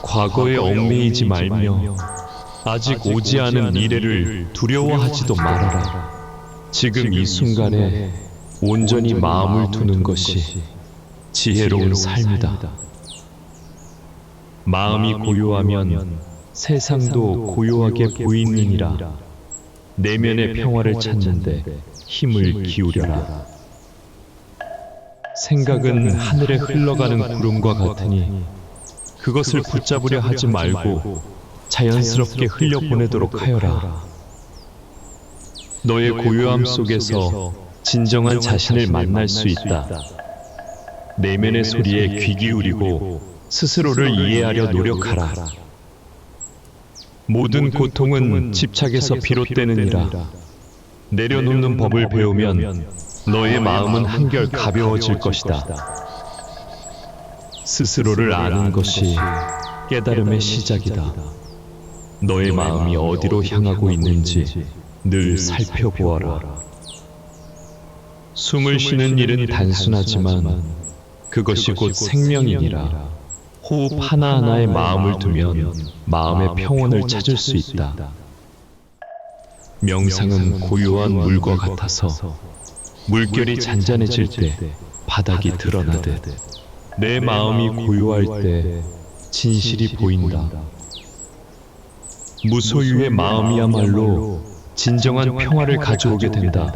과거에 얽매이지 말며 아직 오지 않은 미래를 두려워하지도 말아라. 지금 이 순간에 온전히 마음을 두는 것이 지혜로운 삶이다. 마음이 고요하면 세상도 고요하게 보이느니라. 내면의 평화를 찾는데 힘을 기울여라. 생각은 하늘에 흘러가는 구름과 같으니 그것을 붙잡으려 하지 말고 자연스럽게 흘려보내도록 하여라. 너의 고요함 속에서 진정한 자신을 만날 수 있다. 내면의 소리에 귀 기울이고 스스로를 이해하려 노력하라. 모든 고통은 집착에서 비롯되느니라. 내려놓는 법을 배우면 너의 마음은 한결 가벼워질 것이다. 스스로를 아는 것이 깨달음의 시작이다. 너의 마음이 어디로 향하고 있는지 늘 살펴보아라. 숨을 쉬는 일은 단순하지만 그것이 곧 생명이니라. 호흡 하나하나에 마음을 두면 마음의 평온을 찾을 수 있다. 명상은 고요한 물과 같아서 물결이 잔잔해질 때 바닥이 드러나듯 내 마음이 고요할 때 진실이 보인다. 무소유의 마음이야말로 진정한 평화를 가져오게 된다.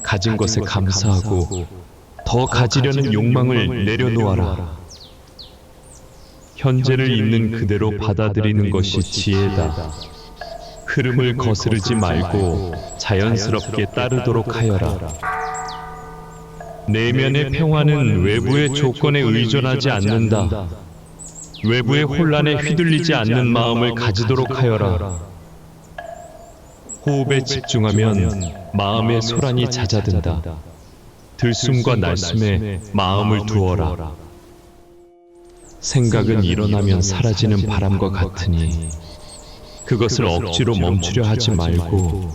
가진 것에 감사하고 더 가지려는 욕망을 내려놓아라. 현재를 있는 그대로 받아들이는 것이 지혜다. 흐름을 거스르지 말고 자연스럽게 따르도록 하여라. 내면의 평화는 외부의 조건에 의존하지 않는다. 외부의 혼란에 휘둘리지 않는 마음을 가지도록 하여라. 호흡에 집중하면 마음의 소란이 잦아든다. 들숨과 날숨에 마음을 두어라. 생각은 일어나면 사라지는 바람과 같으니 그것을 억지로 멈추려 하지 말고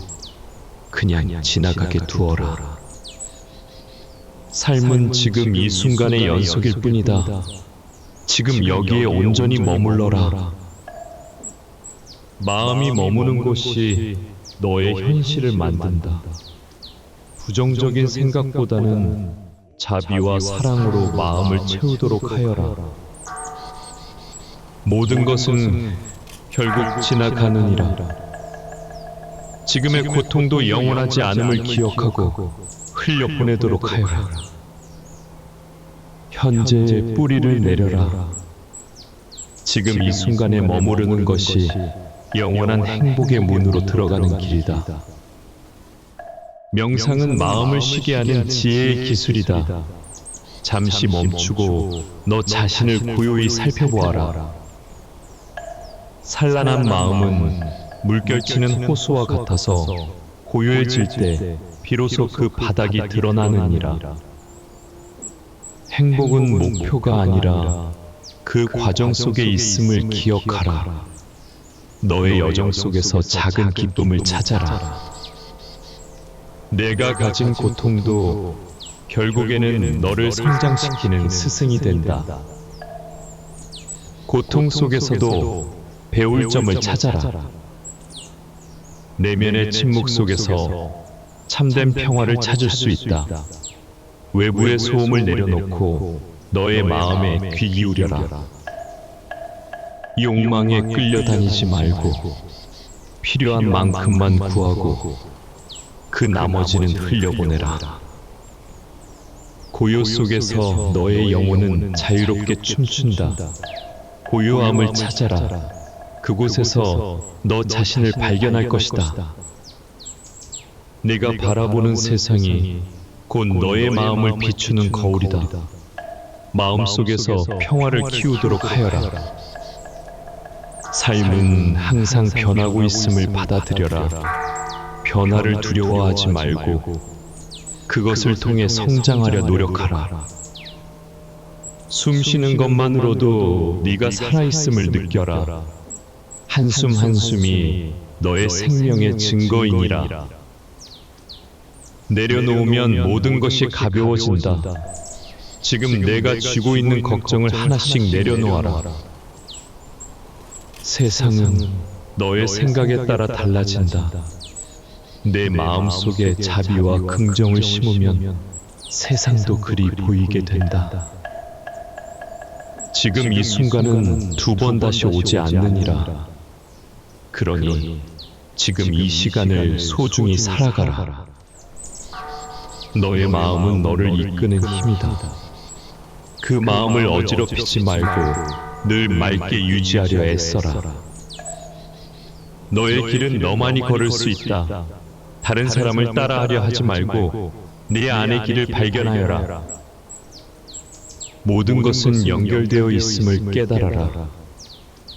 그냥 지나가게 두어라. 삶은 지금 이 순간의 연속일 뿐이다. 지금 여기에 온전히 머물러라. 마음이 머무는 곳이 너의 현실을 만든다. 부정적인 생각보다는 자비와 사랑으로 마음을 채우도록 하여라. 모든 것은 결국 지나가느니라. 지금의 고통도 영원하지 않음을 기억하고 흘려보내도록 하여라. 현재의 뿌리를 내려라. 지금 이 순간에 머무르는 것이 영원한 행복의 문으로 들어가는 길이다. 명상은 마음을 쉬게 하는 지혜의 기술이다. 잠시 멈추고 너 자신을 고요히 살펴보아라. 산란한 마음은 물결치는 호수와 같아서 고요해질 때 비로소 그 바닥이 드러나느니라. 행복은 목표가 아니라 그 과정 속에 있음을 기억하라. 너의 여정 속에서 작은 기쁨을 찾아라. 내가 가진 고통도 결국에는 너를 성장시키는 스승이 된다. 고통 속에서도 배울 점을 찾아라. 내면의 침묵 속에서 참된 평화를 찾을 수 있다. 외부의 소음을 내려놓고 너의 마음에 귀 기울여라. 욕망에 끌려다니지 말고 필요한 만큼만 구하고 그 나머지는 흘려보내라. 고요 속에서 너의 영혼은 자유롭게 춤춘다. 고요함을 찾아라. 그곳에서 너 자신을 발견할 것이다. 네가 바라보는 세상이 곧 너의 마음을 비추는 거울이다. 마음속에서 평화를 키우도록 하여라. 삶은 항상 변하고 있음을 받아들여라. 변화를 두려워하지 말고 그것을 통해 성장하려 노력하라. 숨 쉬는 것만으로도 네가 살아있음을 느껴라. 한숨 한숨이 너의 생명의 증거이니라. 내려놓으면 모든 것이 가벼워진다. 지금 내가 쥐고 있는 걱정을 하나씩 내려놓아라. 세상은 너의 생각에 따라 달라진다. 내 마음속에 자비와 긍정을 심으면 세상도 그리 보이게 된다. 지금 이 순간은 두 번 다시 오지 않느니라. 그러니 지금 이 시간을 소중히 살아가라. 너의 마음은 너를 이끄는 힘이다. 그 마음을 어지럽히지 말고 늘 맑게 유지하려 애써라. 너의 길은 너만이 걸을 수 있다. 다른 사람을 따라하려 하지 말고 네 안의 길을 발견하여라. 모든 것은 연결되어 있음을 깨달아라.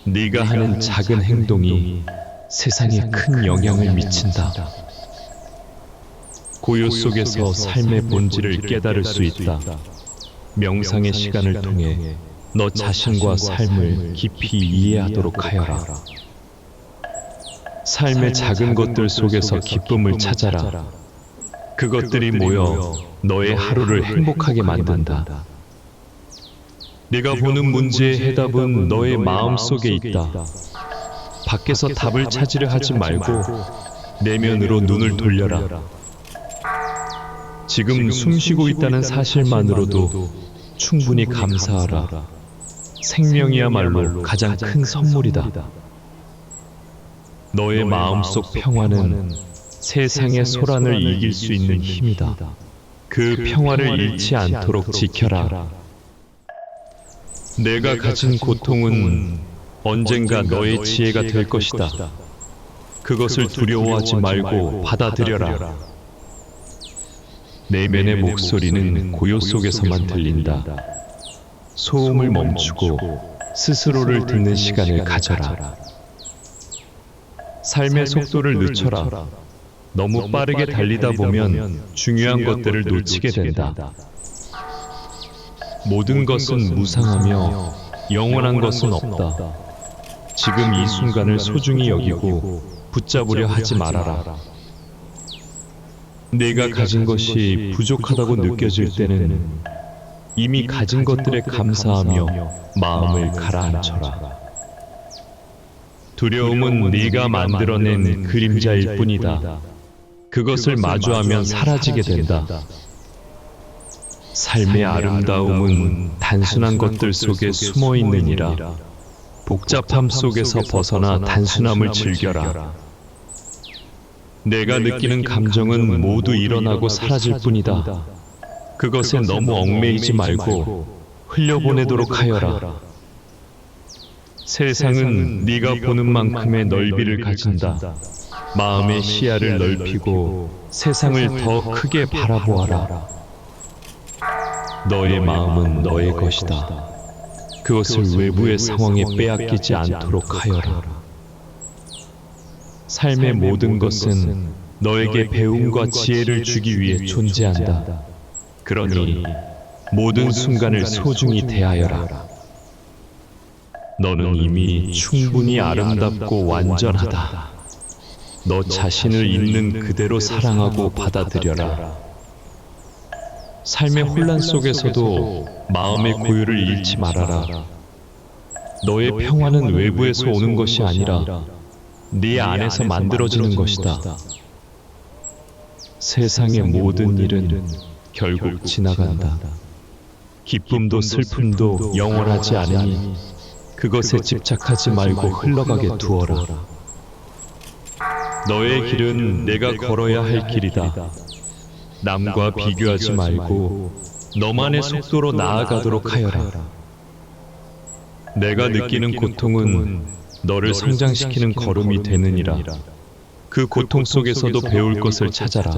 네가 하는 작은 행동이 세상에 큰 영향을 미친다. 고요 속에서 삶의 본질을 깨달을 수 있다. 명상의 시간을 통해 너 자신과 삶을 깊이 이해하도록 하여라. 삶의 작은 것들 속에서 기쁨을 찾아라. 그것들이 모여 너의 하루를 행복하게 만든다. 네가 보는 문제의 해답은 너의 마음 속에 있다. 밖에서 답을 찾으려 하지 말고 내면으로 눈을 돌려라. 지금 숨쉬고 있다는 사실만으로도 충분히 감사하라. 생명이야말로 가장 큰 선물이다. 너의 마음속 평화는 세상의 소란을 이길 수 있는 힘이다. 그 평화를 잃지 않도록 지켜라. 내가 가진 고통은 언젠가 너의 지혜가 될 것이다. 그것을 두려워하지 말고 받아들여라. 내면의 목소리는 고요 속에서만 들린다. 소음을 멈추고 스스로를 듣는 시간을 가져라. 삶의 속도를 늦춰라. 너무 빠르게 달리다 보면 중요한 것들을 놓치게 된다. 모든 것은 무상하며 영원한 것은 없다. 지금 이 순간을 소중히 여기고 붙잡으려 하지 말아라. 내가 가진 것이 부족하다고 느껴질 때는 이미 가진 것들에 감사하며 마음을 가라앉혀라. 두려움은 네가 만들어낸 그림자일 뿐이다. 그것을 마주하면 사라지게 된다. 삶의 아름다움은 단순한 것들 속에 숨어 있느니라. 복잡함 속에서 벗어나 단순함을 즐겨라. 내가 느끼는 감정은 모두 일어나고 사라질 뿐이다. 그것에 너무 얽매이지 말고 흘려보내도록 하여라. 세상은 네가 보는 만큼의 넓이를 가진다. 마음의 시야를 넓히고 세상을 더 크게 바라보아라. 너의 마음은 너의 것이다. 그것을 외부의 상황에 빼앗기지 않도록 하여라. 삶의 모든 것은 너에게 배움과 지혜를 주기 위해 존재한다. 그러니 모든 순간을 소중히 대하여라. 너는 이미 충분히 아름답고 완전하다. 너 자신을 있는 그대로 사랑하고 받아들여라. 삶의 혼란 속에서도 마음의 고요를 잃지 말아라. 너의 평화는 외부에서 오는 것이 아니라 네 안에서 만들어지는 것이다. 세상의 모든 일은 결국 지나간다. 기쁨도 슬픔도 영원하지 않으니 그것에 집착하지 말고 흘러가게 두어라. 너의 길은 내가 걸어야 할 길이다. 남과 비교하지 말고 너만의 속도로 나아가도록 하여라. 내가 느끼는 고통은 너를 성장시키는 걸음이 되느니라. 그 고통 속에서도 배울 것을 찾아라.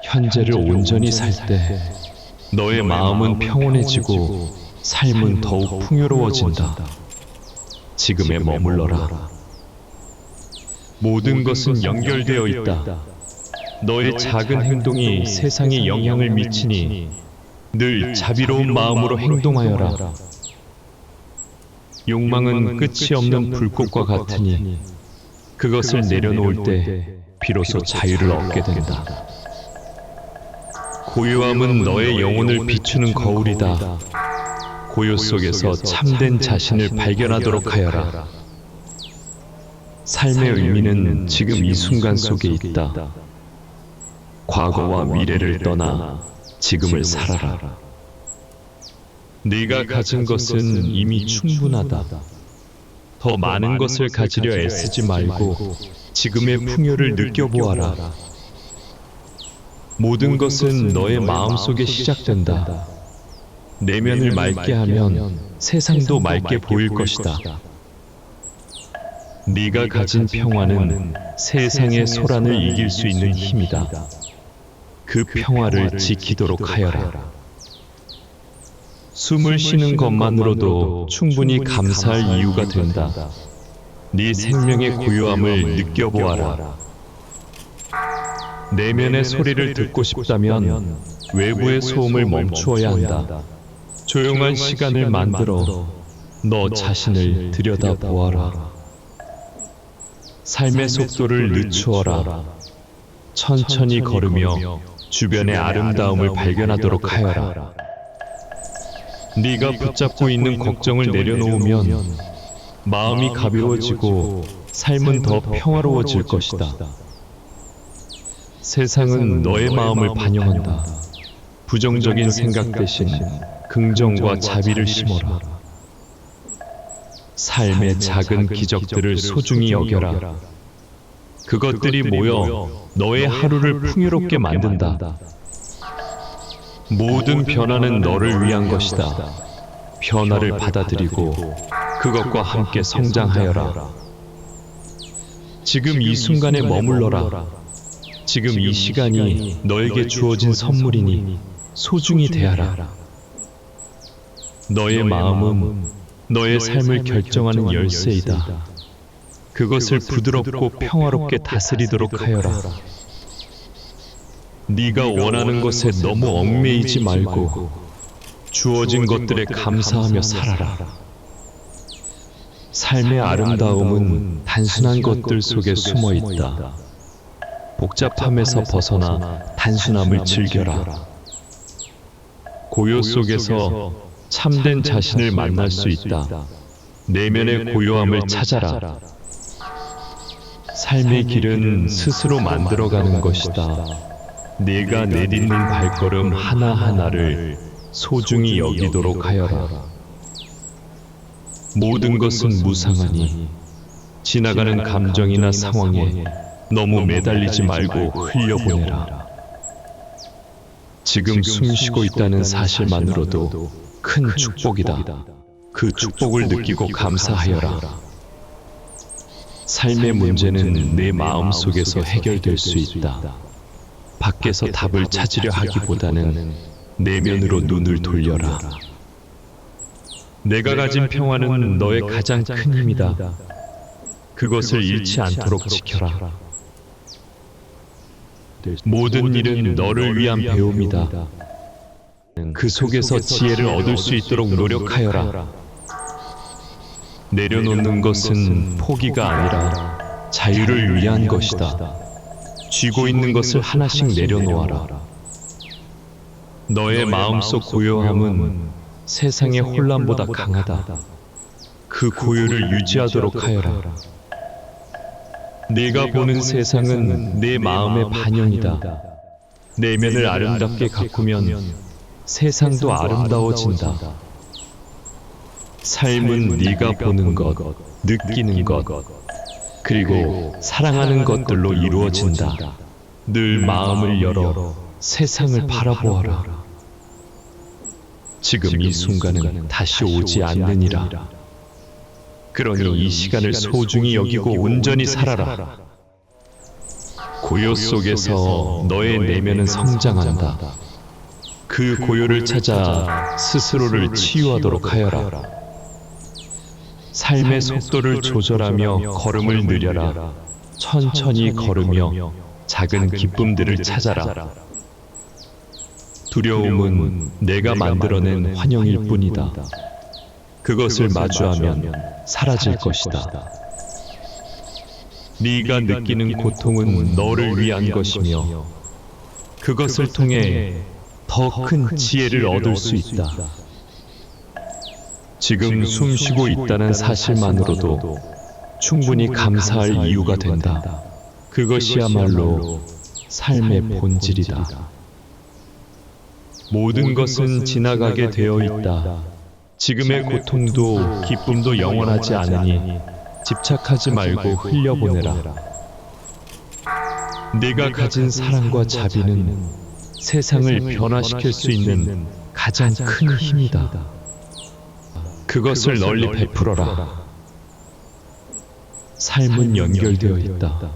현재를 온전히 살 때 너의 마음은 평온해지고 삶은 더욱 풍요로워진다. 지금에 머물러라. 모든 것은 연결되어 있다. 너의 작은 행동이 세상에 영향을 미치니 늘 자비로운 마음으로 행동하여라. 욕망은 끝이 없는 불꽃과 같으니 그것을 내려놓을 때 비로소 자유를 얻게 된다. 고요함은 너의 영혼을 비추는 거울이다. 고요 속에서 참된 자신을 발견하도록 하여라. 삶의 의미는 지금 이 순간 속에 있다. 과거와 미래를 떠나 지금을 살아라. 네가 가진 것은 이미 충분하다. 더 많은 것을 가지려 애쓰지 말고 지금의 풍요를 느껴보아라. 모든 것은 너의 마음속에 시작된다. 내면을 맑게 하면 세상도 맑게 보일 것이다. 네가 가진 평화는 세상의 소란을 이길 수 있는 힘이다. 그 평화를 지키도록 하여라. 숨을 쉬는 것만으로도 충분히 감사할 이유가 된다. 네 생명의 고요함을 느껴보아라. 내면의 소리를 듣고 싶다면 외부의 소음을 멈추어야 한다. 조용한 시간을 만들어 너 자신을 들여다보아라. 삶의 속도를 늦추어라. 천천히 걸으며 주변의 아름다움을 발견하도록 하여라. 네가 붙잡고 있는 걱정을 내려놓으면 마음이 가벼워지고 삶은 더 평화로워질 것이다. 세상은 너의 마음을 반영한다. 부정적인 생각 대신 긍정과 자비를 심어라. 삶의 작은 기적들을 소중히 여겨라. 그것들이 모여 너의 하루를 풍요롭게 만든다. 모든 변화는 너를 위한 것이다. 변화를 받아들이고 그것과 함께 성장하여라. 지금 이 순간에 머물러라. 지금 이 시간이 너에게 주어진 선물이니 소중히 대하라. 너의 마음은 너의 삶을 결정하는 열쇠이다. 그것을 부드럽고 평화롭게 다스리도록 하여라. 네가 원하는 것에 너무 얽매이지 말고 주어진 것들에 감사하며 살아라. 삶의 아름다움은 단순한 것들 속에 숨어 있다. 복잡함에서 벗어나 단순함을 즐겨라. 고요 속에서 참된 자신을 만날 수 있다. 내면의 고요함을 찾아라. 삶의 길은 스스로 만들어가는 것이다. 네가 내딛는 발걸음 하나하나를 소중히 여기도록 하여라. 모든 것은 무상하니 지나가는 감정이나 상황에 너무 매달리지 말고 흘려보내라. 지금 숨쉬고 있다는 사실만으로도 큰 축복이다. 그 축복을 느끼고 감사하여라. 삶의 문제는 내 마음 속에서 해결될 수 있다. 밖에서 답을 찾으려 하기보다는 내면으로 눈을 돌려라. 내가 가진 평화는 너의 가장 큰 힘이다. 그것을 잃지 않도록 지켜라. 모든 일은 너를 위한 배움이다. 그 속에서 지혜를 얻을 수 있도록 노력하여라. 내려놓는 것은 포기가 아니라 자유를 위한 것이다. 쥐고 있는 것을 하나씩 내려놓아라. 너의 마음속 고요함은 세상의 혼란보다 강하다. 그 고요를 유지하도록 하여라. 네가 보는 세상은 내 마음의 반영이다. 내면을 아름답게 가꾸면 세상도 아름다워진다. 삶은 네가 보는 것, 느끼는 것, 그리고 사랑하는 것들로 이루어진다. 늘 마음을 열어 세상을 바라보아라. 지금 이 순간은 다시 오지 않느니라. 그러니 이 시간을 소중히 여기고 온전히 살아라. 고요 속에서 너의 내면은 성장한다. 그 고요를 찾아 스스로를 치유하도록 하여라. 삶의 속도를 조절하며 걸음을 느려라. 천천히 걸으며 작은 기쁨들을 찾아라. 두려움은 내가 만들어낸 환영일 뿐이다. 그것을 마주하면 사라질 것이다. 네가 느끼는 고통은 너를 위한 것이며 그것을 통해 더 큰 지혜를 얻을 수 있다. 지금 숨 쉬고 있다는 사실만으로도 충분히 감사할 이유가 된다. 그것이야말로 삶의 본질이다. 모든 것은 지나가게 되어 있다. 지금의 고통도 기쁨도 영원하지 않으니 집착하지 말고 흘려보내라. 네가 가진 사랑과 자비는 세상을 변화시킬 수 있는 가장 큰 힘이다. 그것을 널리 베풀어라. 삶은 연결되어 있다.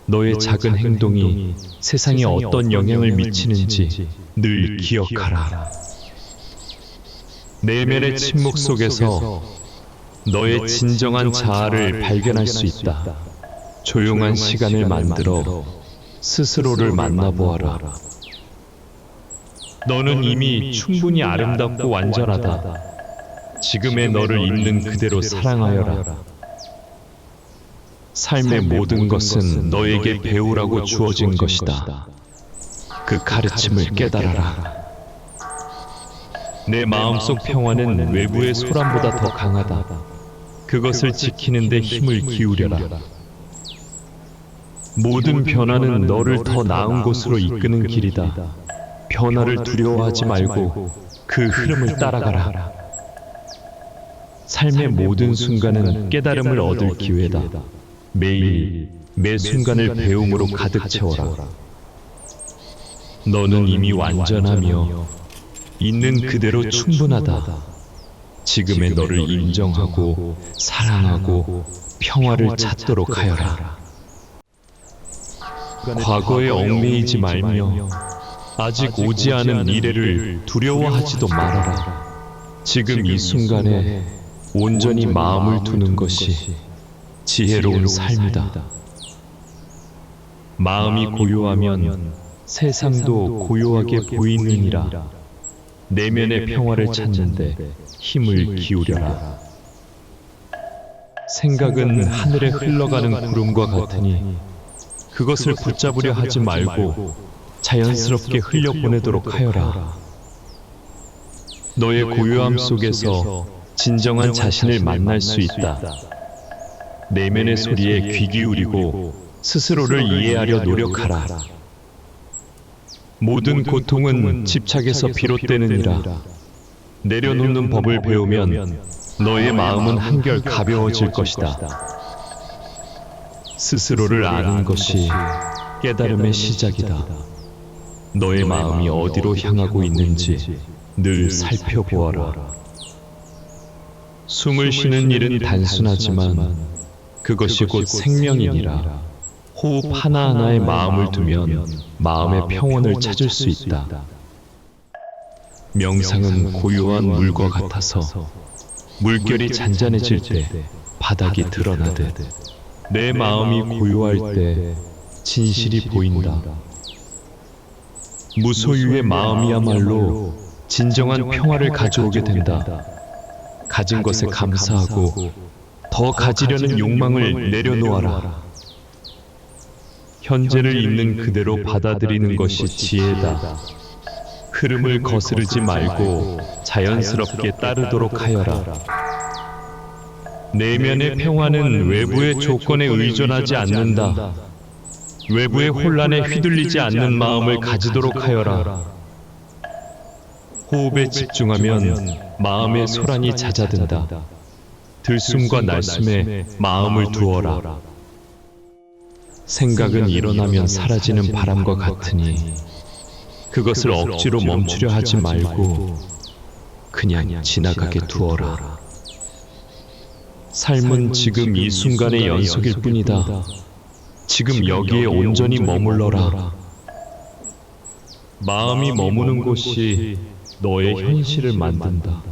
너의 작은 행동이 세상에 어떤 영향을 미치는지 늘 기억하라. 내면의 침묵 속에서 너의 진정한 자아를 발견할 수 있다. 조용한 시간을 만들어 스스로를 만나보아라. 너는 이미 충분히 아름답고 완전하다. 지금의 너를 있는 그대로 사랑하여라. 삶의 모든 것은 너에게 배우라고 주어진 것이다. 그 가르침을 깨달아라. 내 마음속 평화는 외부의 소란보다 더 강하다. 그것을 지키는 데 힘을 기울여라. 모든 변화는 너를 더 나은 곳으로 이끄는 길이다. 변화를 두려워하지 말고 그 흐름을 따라가라. 삶의 모든 순간은 깨달음을 얻을 기회다. 매일, 매 순간을 배움으로 가득 채워라. 너는 이미 완전하며 있는 그대로 충분하다. 지금의 너를 인정하고 사랑하고 평화를 찾도록 하여라. 과거에 얽매이지 말며 아직 오지 않은 미래를 두려워하지도 말아라. 지금 이 순간에 온전히 마음을 두는 것이 지혜로운 삶이다. 마음이 고요하면 세상도 고요하게 보이느니라. 내면의 평화를 찾는데 힘을 기울여라. 생각은 하늘에 흘러가는 구름과 같으니 그것을 붙잡으려 하지 말고 자연스럽게 흘려보내도록 하여라. 너의 고요함 속에서 진정한 자신을 만날 수 있다. 내면의 소리에 귀 기울이고 스스로를 이해하려 노력하라. 모든 고통은 집착에서 비롯되느니라. 내려놓는 법을 배우면 너의 마음은 한결 가벼워질 것이다. 스스로를 아는 것이 깨달음의 시작이다. 너의 마음이 어디로 향하고 있는지 늘 살펴보아라. 숨을 쉬는 일은 단순하지만 그것이 곧 생명이니라. 호흡 하나하나에 마음을 두면 마음의 평온을 찾을 수 있다. 명상은 고요한 물과 같아서 물결이 잔잔해질 때 바닥이 드러나듯 내 마음이 고요할 때 진실이 보인다. 무소유의 마음이야말로 진정한 평화를 가져오게 된다. 가진 것에 감사하고 더 가지려는 욕망을 내려놓아라. 현재를 있는 그대로 받아들이는 것이 지혜다. 흐름을 거스르지 말고 자연스럽게 따르도록 하여라. 내면의 평화는 외부의 조건에 의존하지 않는다. 외부의 혼란에 휘둘리지 않는 마음을 가지도록 하여라. 호흡에 집중하면 마음의 소란이 잦아든다. 들숨과 날숨에 마음을 두어라. 생각은 일어나면 사라지는 바람과 같으니 그것을 억지로 멈추려 하지 말고 그냥 지나가게 두어라. 삶은 지금 이 순간의 연속일 뿐이다. 지금 여기에 온전히 머물러라. 마음이 머무는 곳이 너의 현실을 만든다.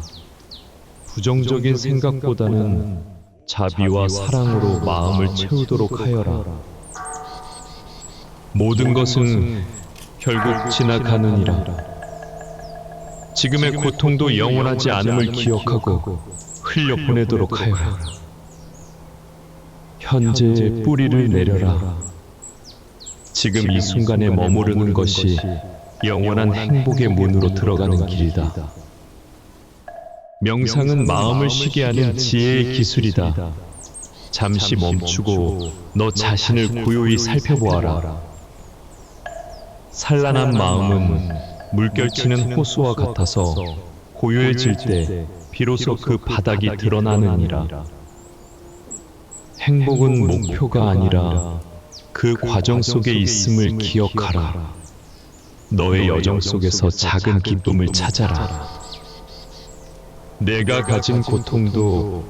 부정적인 생각보다는 자비와 사랑으로 마음을 채우도록 하여라. 모든 것은 결국 지나가느니라. 지금의 고통도 영원하지 않음을 기억하고 흘려보내도록 하여라. 현재의 뿌리를 내려라. 지금 이 순간에 머무르는 것이 영원한 행복의 문으로 들어가는 길이다. 명상은 마음을 쉬게 하는 지혜의 기술이다. 잠시 멈추고 너 자신을 고요히 살펴보아라. 산란한 마음은 물결치는 호수와 같아서 고요해질 때 비로소 그 바닥이 드러나느니라. 행복은 목표가 아니라 그 과정 속에 있음을 기억하라. 너의 여정 속에서 작은 기쁨을 찾아라. 내가 가진 고통도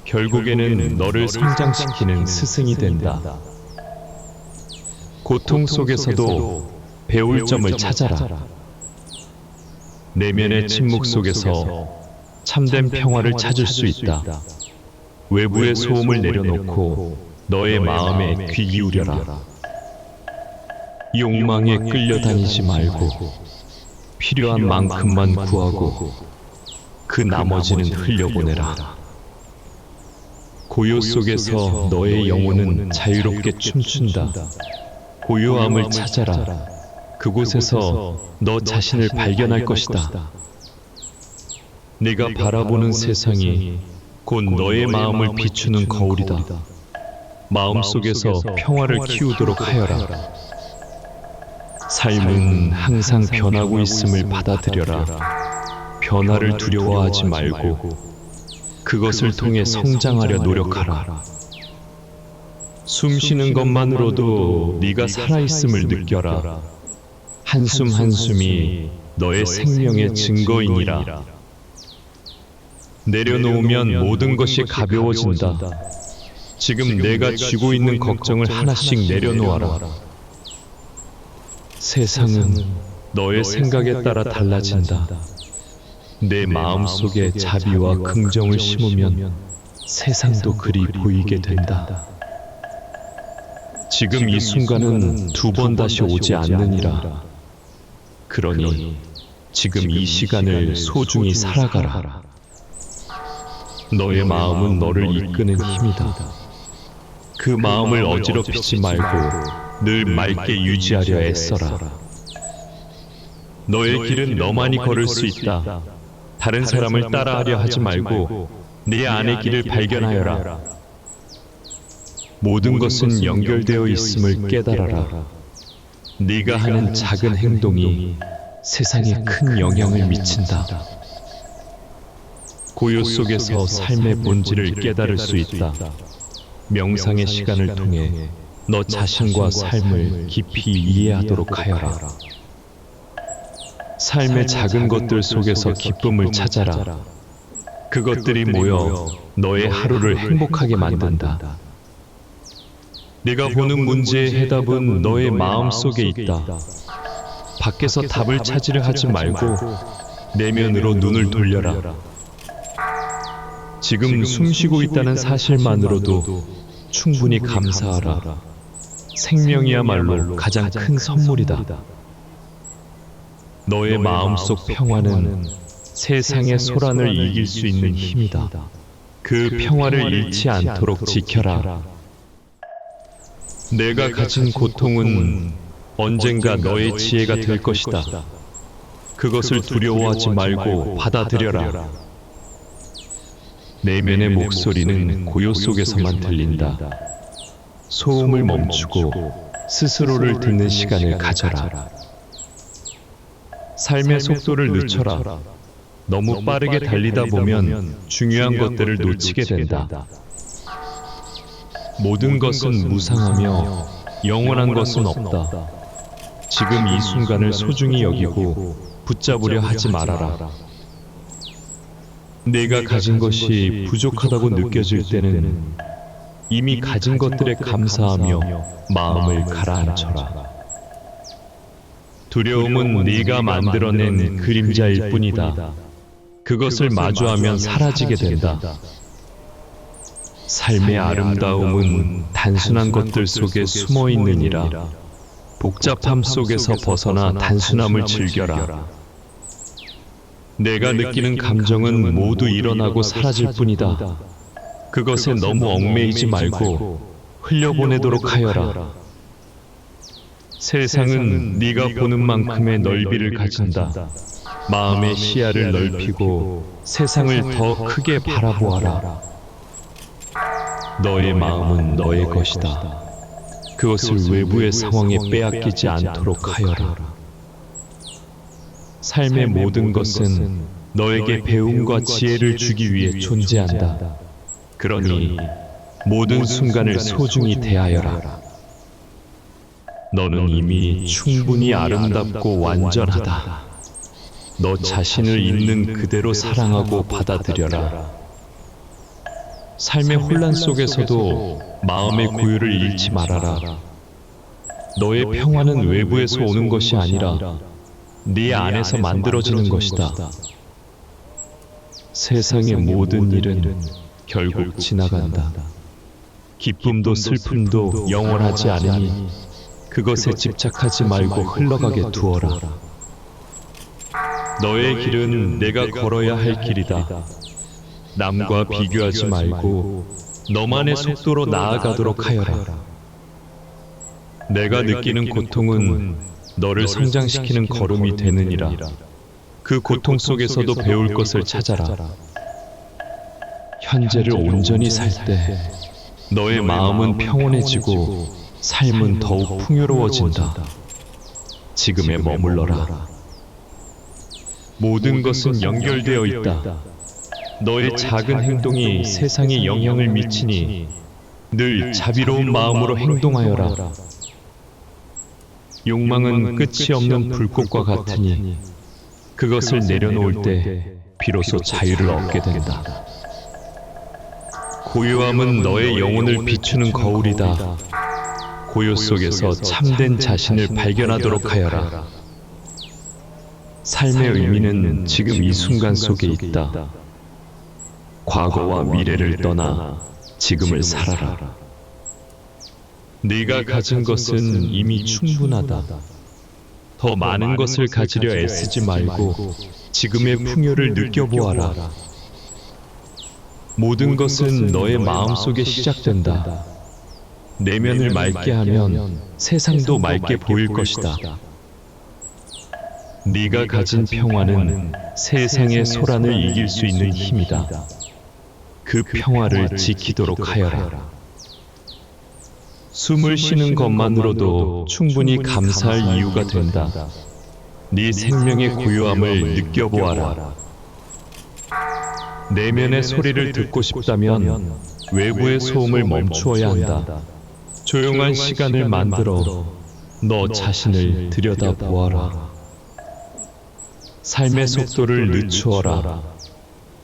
결국에는 너를 성장시키는 스승이 된다. 고통 속에서도 배울 점을 찾아라. 내면의 침묵 속에서 참된 평화를 찾을 수 있다. 외부의 소음을 내려놓고 너의 마음에 귀 기울여라. 욕망에 끌려다니지 말고 필요한 만큼만 구하고 그 나머지는 흘려보내라. 고요 속에서 너의 영혼은 자유롭게 춤춘다. 고요함을 찾아라. 그곳에서 너 자신을 발견할 것이다. 네가 바라보는 세상이 곧 너의 마음을 비추는 거울이다. 마음속에서 평화를 키우도록 하여라. 삶은 항상 변하고 있음을 받아들여라. 변화를 두려워하지 말고 그것을 통해 성장하려 노력하라. 숨 쉬는 것만으로도 네가 살아있음을 느껴라. 한숨 한숨이 너의 생명의 증거이니라. 내려놓으면 모든 것이 가벼워진다. 지금 내가 쥐고 있는 걱정을 하나씩 내려놓아라. 세상은 너의 생각에 따라 달라진다. 내 마음속에 자비와 긍정을 심으면 세상도 그리 보이게 된다. 지금 이 순간은 두 번 다시 오지 않느니라. 그러니 지금 이 시간을 소중히 살아가라. 너의 마음은 너를 이끄는 힘이다. 그 마음을 어지럽히지 말고 늘 맑게 유지하려 애써라. 너의 길은 너만이 걸을 수 있다. 다른 사람을 따라하려 하지 말고 네 안의 길을 발견하여라. 모든 것은 연결되어 있음을 깨달아라. 네가 하는 작은 행동이 세상에 큰 영향을 미친다. 고요 속에서 삶의 본질을 깨달을 수 있다. 명상의 시간을 통해 너 자신과 삶을 깊이 이해하도록 하여라. 삶의 작은 것들 속에서 기쁨을 찾아라. 그것들이 모여 너의 하루를 행복하게 만든다. 네가 보는 문제의 해답은 너의 마음 속에 있다. 밖에서 답을 찾으려 하지 말고 내면으로 눈을 돌려라. 지금 숨쉬고 있다는 사실만으로도 충분히 감사하라. 생명이야말로 가장 큰 선물이다. 너의 마음속 평화는 세상의 소란을 이길 수 있는 힘이다. 그 평화를 잃지 않도록 지켜라. 내가 가진 고통은 언젠가 너의 지혜가 될 것이다. 그것을 두려워하지 말고 받아들여라. 내면의 목소리는 고요 속에서만 들린다. 소음을 멈추고 스스로를 듣는 시간을 가져라. 삶의 속도를 늦춰라. 너무 빠르게 달리다 보면 중요한 것들을 놓치게 된다. 모든 것은 무상하며 영원한 것은 없다. 지금 이 순간을 소중히 여기고 붙잡으려 하지 말아라. 내가 가진 것이 부족하다고 느껴질 때는 이미 가진 것들에 감사하며 마음을 가라앉혀라. 두려움은 네가 만들어낸 그림자일 뿐이다. 그것을 마주하면 사라지게 된다. 삶의 아름다움은 단순한 것들 속에 숨어 있느니라. 복잡함 속에서 벗어나 단순함을 즐겨라. 내가 느끼는 감정은 모두 일어나고 사라질 뿐이다. 그것에 너무 얽매이지 말고 흘려보내도록 하여라. 세상은 네가 보는 만큼의 넓이를 가진다. 마음의 시야를 넓히고 세상을 더 크게 바라보아라. 너의 마음은 너의 것이다. 그것을 외부의 상황에 빼앗기지 않도록 하여라. 삶의 모든 것은 너에게 배움과 지혜를 주기 위해 존재한다. 그러니 모든 순간을 소중히 대하여라. 너는 이미 충분히 아름답고 완전하다. 너 자신을 있는 그대로 사랑하고 받아들여라. 삶의 혼란 속에서도 마음의 고유를 잃지 말아라. 너의 평화는 외부에서 오는 것이 아니라 네 안에서 만들어지는 것이다. 세상의 모든 일은 결국 지나간다. 기쁨도 슬픔도 영원하지 않으니 그것에 집착하지 말고 흘러가게 두어라. 너의 길은 내가 걸어야 할 길이다. 남과 비교하지 말고 너만의 속도로 나아가도록 하여라. 내가 느끼는 고통은 너를 성장시키는 걸음이 되느니라. 그 고통 속에서도 배울 것을 찾아라. 현재를 온전히 살 때 너의 마음은 평온해지고 삶은 더욱 풍요로워진다. 지금에 머물러라. 모든 것은 연결되어 있다. 너의 작은 행동이 세상에 영향을 미치니 늘 자비로운 마음으로 행동하여라. 욕망은 끝이 없는 불꽃과 같으니 그것을 내려놓을 때 비로소 자유를 얻게 된다. 고요함은 너의 영혼을 비추는 거울이다. 고요 속에서 참된 자신을 발견하도록 하여라. 삶의 의미는 지금 이 순간 속에 있다. 과거와 미래를 떠나 지금을 살아라. 네가 가진 것은 이미 충분하다. 더 많은 것을 가지려 애쓰지 말고 지금의 풍요를 느껴보아라. 모든 것은 너의 마음속에 시작된다. 내면을 맑게 하면 세상도 맑게 보일 것이다. 네가 가진 평화는 세상의 소란을 이길 수 있는 힘이다. 그 평화를 지키도록 하여라. 숨을 쉬는 것만으로도 충분히 감사할 이유가 된다. 네 생명의 고요함을 느껴보아라. 내면의 소리를 듣고 싶다면 외부의 소음을 멈추어야 한다. 조용한 시간을 만들어 너 자신을 들여다보아라. 삶의 속도를 늦추어라.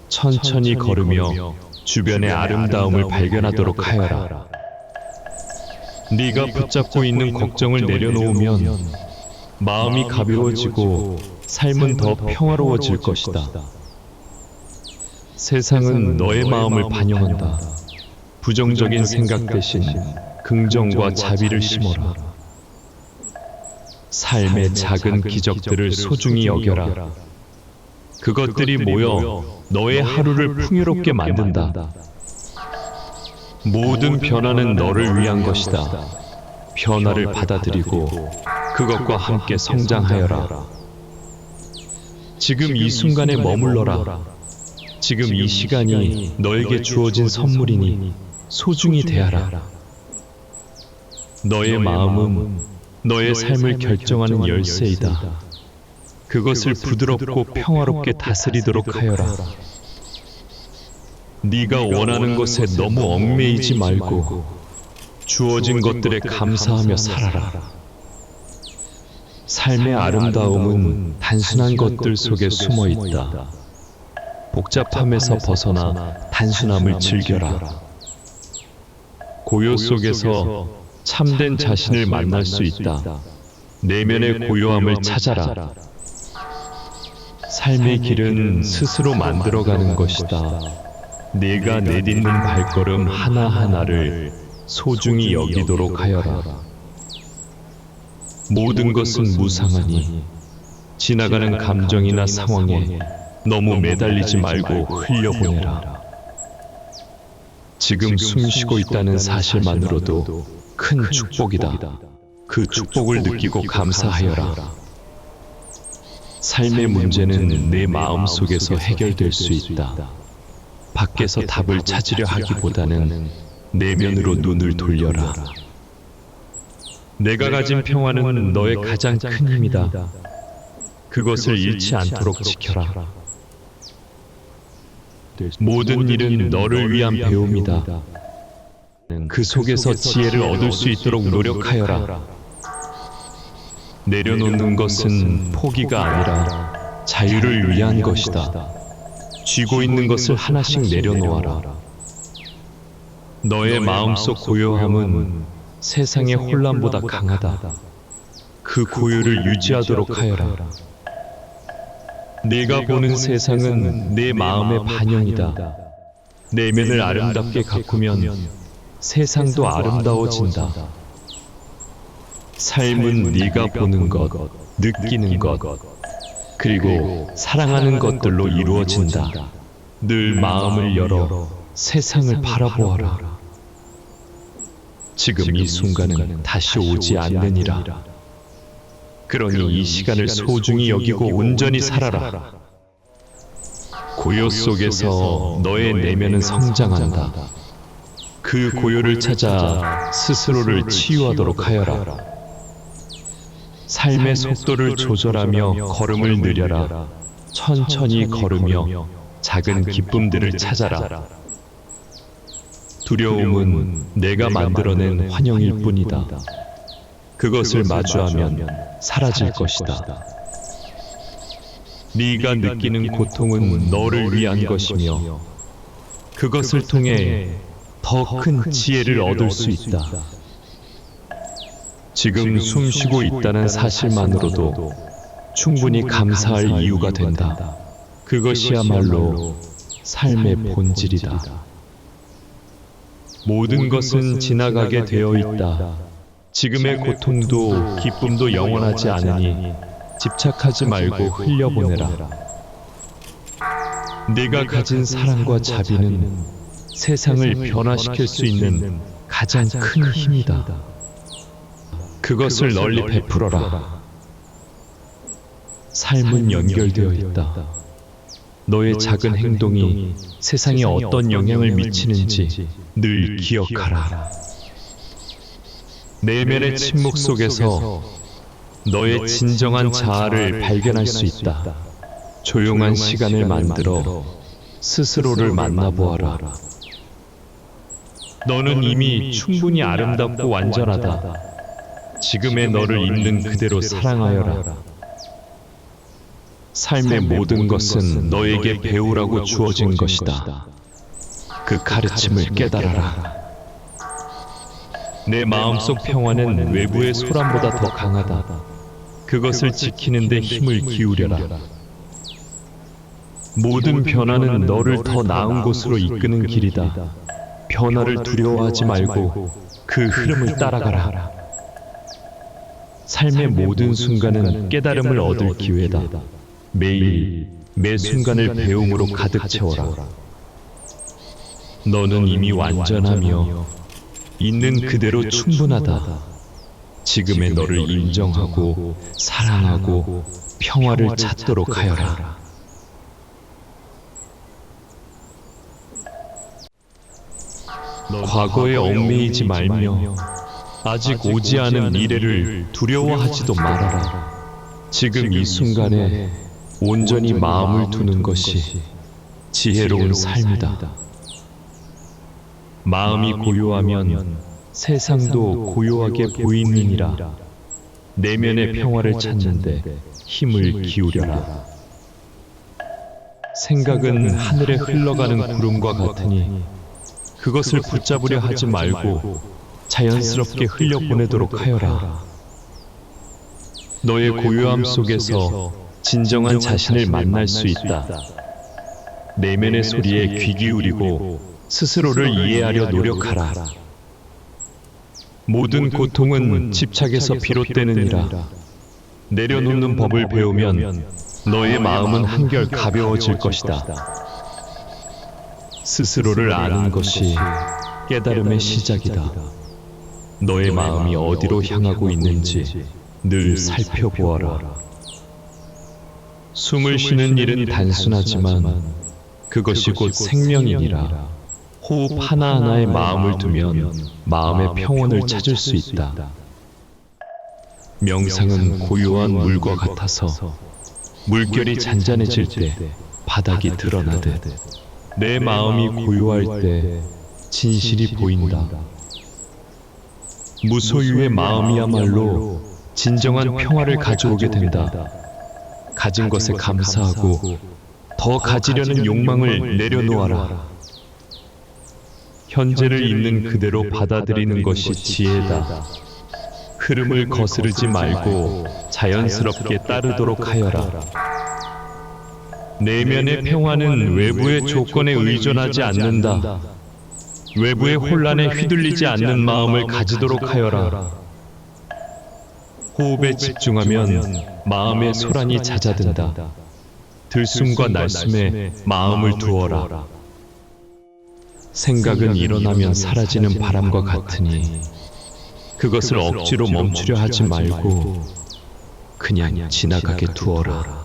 천천히 걸으며 주변의 아름다움을 발견하도록 하여라. 네가 붙잡고 있는 걱정을 내려놓으면 마음이 가벼워지고 삶은 더 평화로워질 것이다. 세상은 너의 마음을 반영한다. 부정적인 생각 대신 긍정과 자비를 심어라. 삶의 작은 기적들을 소중히 여겨라. 그것들이 모여 너의 하루를 풍요롭게 만든다. 모든 변화는 너를 위한 것이다. 변화를 받아들이고 그것과 함께 성장하여라. 지금 이 순간에 머물러라. 지금 이 시간이 너에게 주어진 선물이니 소중히 대하라. 너의 마음은 너의 삶을 결정하는 열쇠이다. 그것을 부드럽고 평화롭게 다스리도록 하여라. 네가 원하는 것에 너무 얽매이지 말고 주어진 것들에 감사하며 살아라. 삶의 아름다움은 단순한 것들 속에 숨어 있다. 복잡함에서 벗어나 단순함을 즐겨라. 고요 속에서 참된 자신을 만날 수 있다. 내면의 고요함을 찾아라. 삶의 길은 스스로 만들어가는 것이다. 네가 내딛는 발걸음 하나하나를 소중히 여기도록 하여라. 모든 것은 무상하니 지나가는 감정이나 상황에 너무 매달리지 말고 흘려보내라. 지금 숨 쉬고 있다는 사실만으로도 큰 축복이다. 그 축복을 느끼고 감사하여라. 삶의 문제는 내 마음 속에서 해결될 수 있다. 밖에서 답을 찾으려 하기보다는 내면으로 눈을 돌려라. 내가 가진 평화는 너의 가장 큰 힘이다. 그것을 잃지 않도록 지켜라. 모든 일은 너를 위한 배움이다. 그 속에서 지혜를 얻을 수 있도록 노력하여라. 내려놓는 것은 포기가 아니라 자유를 위한 것이다. 쥐고 있는 것을 하나씩 내려놓아라. 너의 마음속 고요함은 세상의 혼란보다 강하다. 그 고요를 유지하도록 하여라. 네가 보는 세상은 내 마음의 반영이다. 내면을 아름답게 가꾸면 세상도 아름다워진다. 삶은 네가 보는 것, 느끼는 것, 그리고 사랑하는 것들로 이루어진다. 늘 마음을 열어 세상을 바라보아라. 지금 이 순간은 다시 오지 않느니라. 그러니 이 시간을 소중히 여기고 온전히 살아라. 고요 속에서 너의 내면은 성장한다. 그 고요를 찾아 스스로를 치유하도록 하여라. 삶의 속도를 조절하며 걸음을 느려라. 천천히 걸으며 작은 기쁨들을 찾아라. 두려움은 내가 만들어낸 환영일 뿐이다. 그것을 마주하면 사라질 것이다. 네가 느끼는 고통은 너를 위한 것이며 그것을 통해 더 큰 지혜를 얻을 수 있다. 지금 숨 쉬고 있다는 사실만으로도 충분히 감사할 이유가 된다. 그것이야말로 삶의 본질이다. 모든 것은 지나가게 되어 있다. 지금의 고통도 기쁨도 영원하지 않으니 집착하지 말고 흘려보내라. 네가 가진 사랑과 자비는 세상을 변화시킬 수 있는 가장 큰 힘이다. 그것을 널리 베풀어라. 삶은 연결되어 있다. 너의 작은 행동이 세상에 어떤 영향을 미치는지 늘 기억하라. 내면의 침묵 속에서 너의 진정한 자아를 발견할 수 있다. 조용한 시간을 만들어 스스로를 만나보아라. 너는 이미 충분히 아름답고 완전하다. 지금의 너를 있는 그대로 사랑하여라. 삶의 모든 것은 너에게 배우라고 주어진 것이다. 그 가르침을 깨달아라. 내 마음속 평화는 외부의 소란보다 더 강하다. 그것을 지키는 데 힘을 기울여라. 모든 변화는 너를 더 나은 곳으로 이끄는 길이다. 변화를 두려워하지 말고 그 흐름을 따라가라. 삶의 모든 순간은 깨달음을 얻을 기회다. 매일, 매 순간을 배움으로 가득 채워라. 너는 이미 완전하며 있는 그대로 충분하다. 지금의 너를 인정하고 사랑하고 평화를 찾도록 하여라. 과거에 얽매이지 말며 아직 오지 않은 미래를 두려워하지도 말아라. 지금 이 순간에 온전히 마음을 두는 것이 지혜로운 삶이다. 마음이 고요하면 세상도 고요하게 보이느니라. 내면의 평화를 찾는데 힘을 기울여라. 생각은 하늘에 흘러가는 구름과 같으니 그것을 붙잡으려 하지 말고 자연스럽게 흘려보내도록 하여라. 너의 고요함 속에서 진정한 자신을 만날 수 있다. 내면의 소리에 귀 기울이고 스스로를 이해하려 노력하라. 모든 고통은 집착에서 비롯되느니라. 내려놓는 법을 배우면 너의 마음은 한결 가벼워질 것이다. 스스로를 아는 것이 깨달음의 시작이다. 너의 마음이 어디로 향하고 있는지 늘 살펴보아라. 숨을 쉬는 일은 단순하지만 그것이 곧 생명이니라. 호흡 하나하나에 마음을 두면 마음의 평온을 찾을 수 있다. 명상은 고요한 물과 같아서 물결이 잔잔해질 때 바닥이 드러나듯 내 마음이 고요할 때 진실이 보인다. 무소유의 마음이야말로 진정한 평화를 가져오게 된다. 가진 것에 감사하고 더 가지려는 욕망을 내려놓아라. 현재를 있는 그대로 받아들이는 것이 지혜다. 흐름을 거스르지 말고 자연스럽게 따르도록 하여라. 내면의 평화는 외부의 조건에 의존하지 않는다. 외부의 혼란에 휘둘리지 않는 마음을 가지도록 하여라. 호흡에 집중하면 마음의 소란이 잦아든다. 들숨과 날숨에 마음을 두어라. 생각은 일어나면 사라지는 바람과 같으니 그것을 억지로 멈추려 하지 말고 그냥 지나가게 두어라.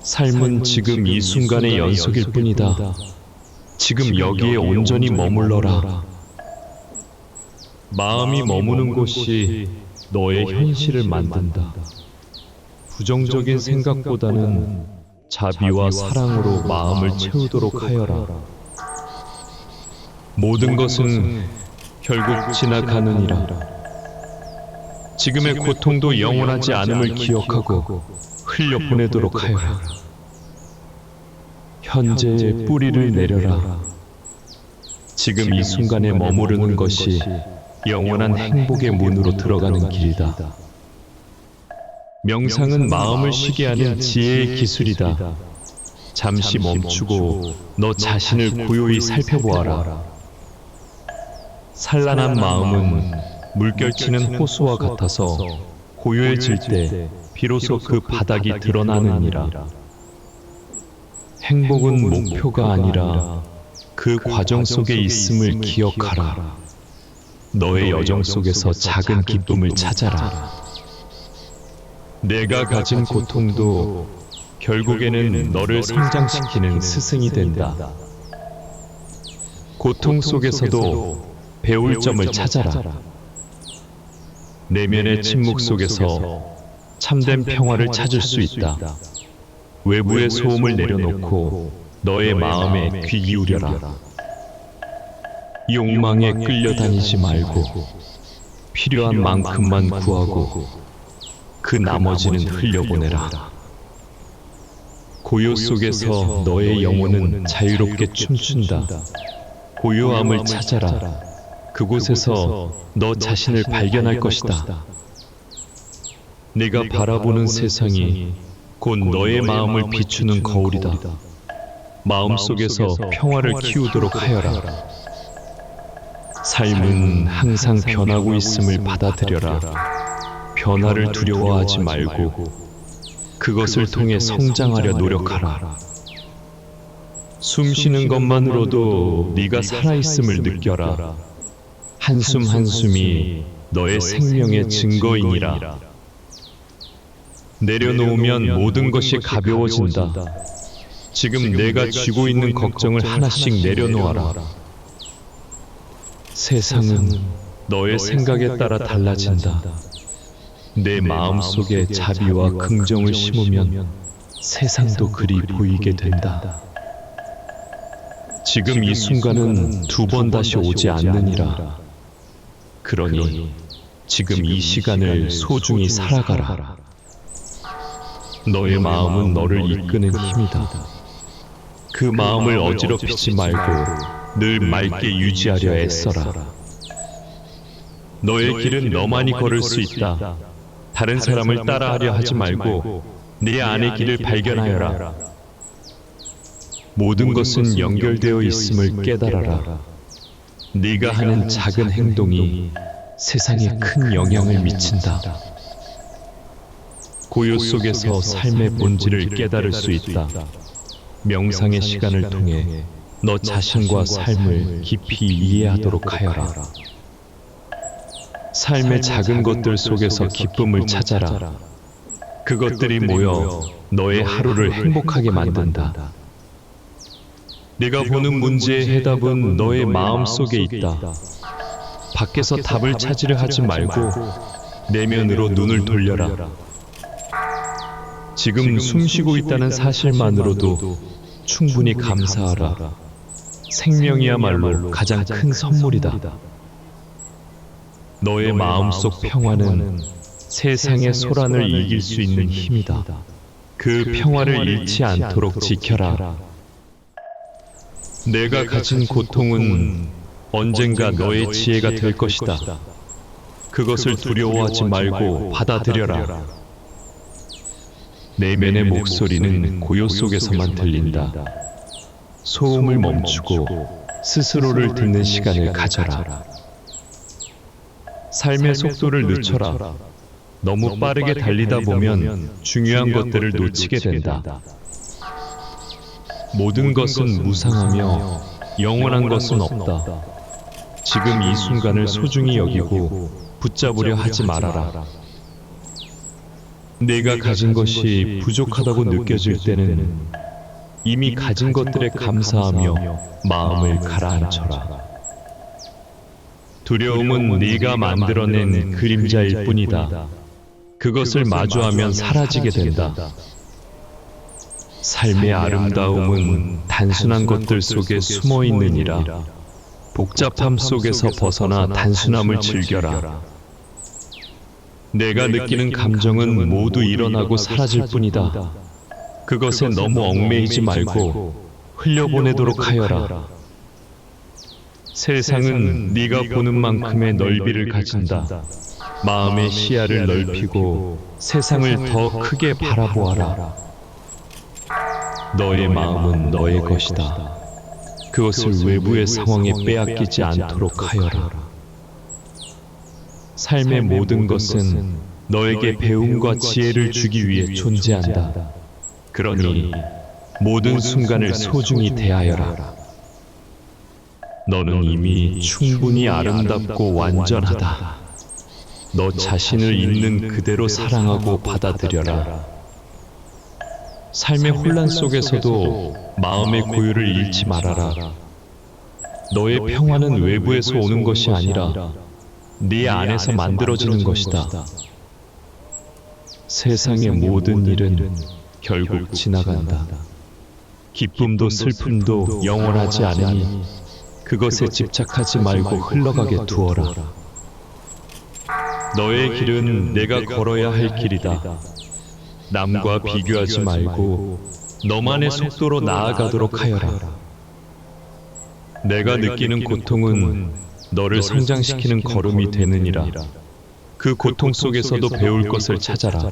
삶은 지금 이 순간의 연속일 뿐이다. 지금 여기에 온전히 머물러라. 마음이 머무는 곳이 너의 현실을 만든다. 부정적인 생각보다는 자비와 사랑으로 마음을 채우도록 하여라. 모든 것은 결국 지나가느니라. 지금의 고통도 영원하지 않음을 기억하고 흘려보내도록 하여라. 현재의 뿌리를 내려라. 지금 이 순간에 머무르는 것이 영원한 행복의 문으로 들어가는 길이다. 명상은 마음을 쉬게 하는 지혜의 기술이다. 잠시 멈추고 너 자신을 고요히 살펴보아라. 산란한 마음은 물결치는 호수와 같아서 고요해질 때 비로소 그 바닥이 드러나느니라. 행복은 목표가 아니라 그 과정 속에 있음을 기억하라. 너의 여정 속에서 작은 기쁨을 찾아라. 내가 가진 고통도 결국에는 너를 성장시키는 스승이 된다. 고통 속에서도 배울 점을 찾아라. 내면의 침묵 속에서 참된 평화를 찾을 수 있다. 외부의 소음을 내려놓고 너의 마음에 귀 기울여라. 욕망에 끌려다니지 말고 필요한 만큼만 구하고 그 나머지는 흘려보내라. 고요 속에서 너의 영혼은 자유롭게 춤춘다. 고요함을 찾아라. 그곳에서 너 자신을 발견할 것이다. 네가 바라보는 세상이 곧 너의 마음을 비추는 거울이다. 마음속에서 평화를 키우도록 하여라. 삶은 항상 변하고 있음을 받아들여라. 변화를 두려워하지 말고 그것을 통해 성장하려 노력하라. 숨 쉬는 것만으로도 네가 살아있음을 느껴라. 한숨 한숨이 너의 생명의 증거이니라. 내려놓으면 모든 것이 가벼워진다. 지금 내가 쥐고 있는 걱정을 하나씩 내려놓아라. 세상은 너의 생각에 따라 달라진다. 내 마음속에 자비와 긍정을 심으면 세상도 그리 보이게 된다. 지금 이 순간은 두 번 다시 오지 않느니라. 그러니 지금 이 시간을 소중히 살아가라. 너의 마음은 너를 이끄는 힘이다. 그 마음을 어지럽히지 말고 늘 맑게 유지하려 애써라. 너의 길은 너만이 걸을 수 있다. 다른 사람을 따라하려 하지 말고 네 안의 길을 발견하여라. 모든 것은 연결되어 있음을 깨달아라. 네가 하는 작은 행동이 세상에 큰 영향을 미친다. 고요 속에서 삶의 본질을 깨달을 수 있다. 명상의 시간을 통해 너 자신과 삶을 깊이 이해하도록 하여라. 삶의 작은 것들 속에서 기쁨을 찾아라. 그것들이 모여 너의 하루를 행복하게 만든다. 네가 보는 문제의 해답은 너의 마음 속에 있다. 밖에서 답을 찾으려 하지 말고 내면으로 눈을 돌려라. 지금 숨쉬고 있다는 사실만으로도 충분히 감사하라. 생명이야말로 가장 큰 선물이다. 너의 마음속 평화는 세상의 소란을 이길 수 있는 힘이다. 그 평화를 잃지 않도록 지켜라. 내가 가진 고통은 언젠가 너의 지혜가 될 것이다. 그것을 두려워하지 말고 받아들여라. 내면의 목소리는 고요 속에서만 들린다. 소음을 멈추고 스스로를 듣는 시간을 가져라. 삶의 속도를 늦춰라. 너무 빠르게 달리다 보면 중요한 것들을 놓치게 된다. 모든 것은 무상하며 영원한 것은 없다. 지금 이 순간을 소중히 여기고 붙잡으려 하지 말아라. 내가 가진 것이 부족하다고 느껴질 때는 이미 가진 것들에 감사하며 마음을 가라앉혀라. 두려움은 네가 만들어낸 그림자일 뿐이다. 그것을 마주하면 사라지게 된다. 삶의 아름다움은 단순한 것들 속에 숨어 있느니라. 복잡함 속에서 벗어나 단순함을 즐겨라. 내가 느끼는 감정은 모두 일어나고 사라질 뿐이다. 그것에 너무 얽매이지 말고 흘려보내도록 하여라. 세상은 네가 보는 만큼의 넓이를 가진다. 마음의 시야를 넓히고 세상을 더 크게 바라보아라. 너의 마음은 너의 것이다. 그것을 외부의 상황에 빼앗기지 않도록 하여라. 삶의 모든 것은 너에게 배움과 지혜를 주기 위해 존재한다. 그러니 모든 순간을 소중히 대하여라. 너는 이미 충분히 아름답고 완전하다. 너 자신을 있는 그대로 사랑하고 받아들여라. 삶의 혼란 속에서도 마음의 고요를 잃지 말아라. 너의 평화는 외부에서 오는 것이 아니라 네 안에서 만들어지는 것이다. 세상의 모든 일은 결국 지나간다. 기쁨도 슬픔도 영원하지 않으니 그것에 집착하지 말고 흘러가게 두어라. 너의 길은 내가 걸어야 할 길이다. 남과 비교하지 말고 너만의 속도로 나아가도록 하여라. 내가 느끼는 고통은 너를 성장시키는 걸음이 되느니라. 그 고통 속에서도 배울 것을 찾아라.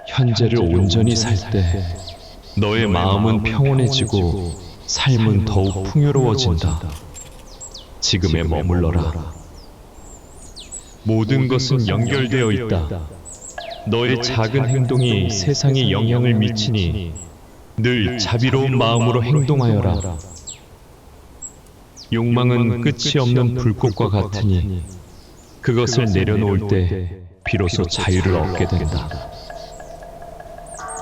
현재를 온전히 살 때 너의 마음은 평온해지고 삶은 더욱 풍요로워진다. 지금에 머물러라. 모든 것은 연결되어 있다. 너의 작은 행동이 세상에 영향을 미치니 늘 자비로운 마음으로 행동하여라. 욕망은 끝이 없는 불꽃과 같으니 그것을 내려놓을 때 비로소 자유를 얻게 된다.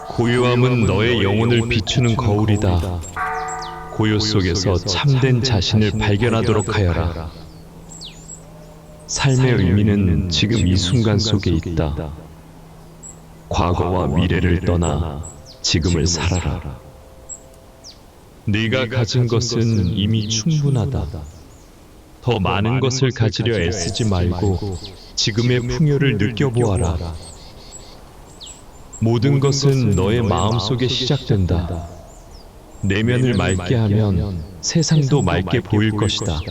고요함은 너의 영혼을 비추는 거울이다. 고요 속에서 참된 자신을 발견하도록 하여라. 삶의 의미는 지금 이 순간 속에 있다. 과거와 미래를 떠나 지금을 살아라. 네가 가진 것은 이미 충분하다. 더 많은 것을 가지려 애쓰지 말고 지금의 풍요를 느껴보아라. 모든 것은 너의 마음속에 시작된다. 내면을 맑게 하면 세상도 맑게 보일 것이다.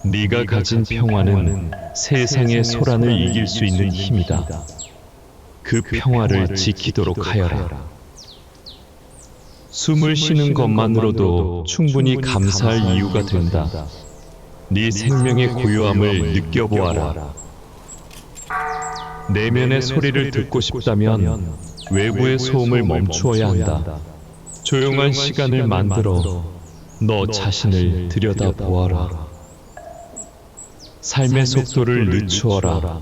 네가 가진 평화는 세상의 소란을 이길 수 있는 힘이다. 그 평화를 지키도록 하여라. 숨을 쉬는 것만으로도 충분히 감사할 이유가 된다. 네 생명의 고요함을 느껴보아라. 내면의 소리를 듣고 싶다면 외부의 소음을 멈추어야 한다. 조용한 시간을 만들어 너 자신을 들여다보아라. 삶의 속도를 늦추어라.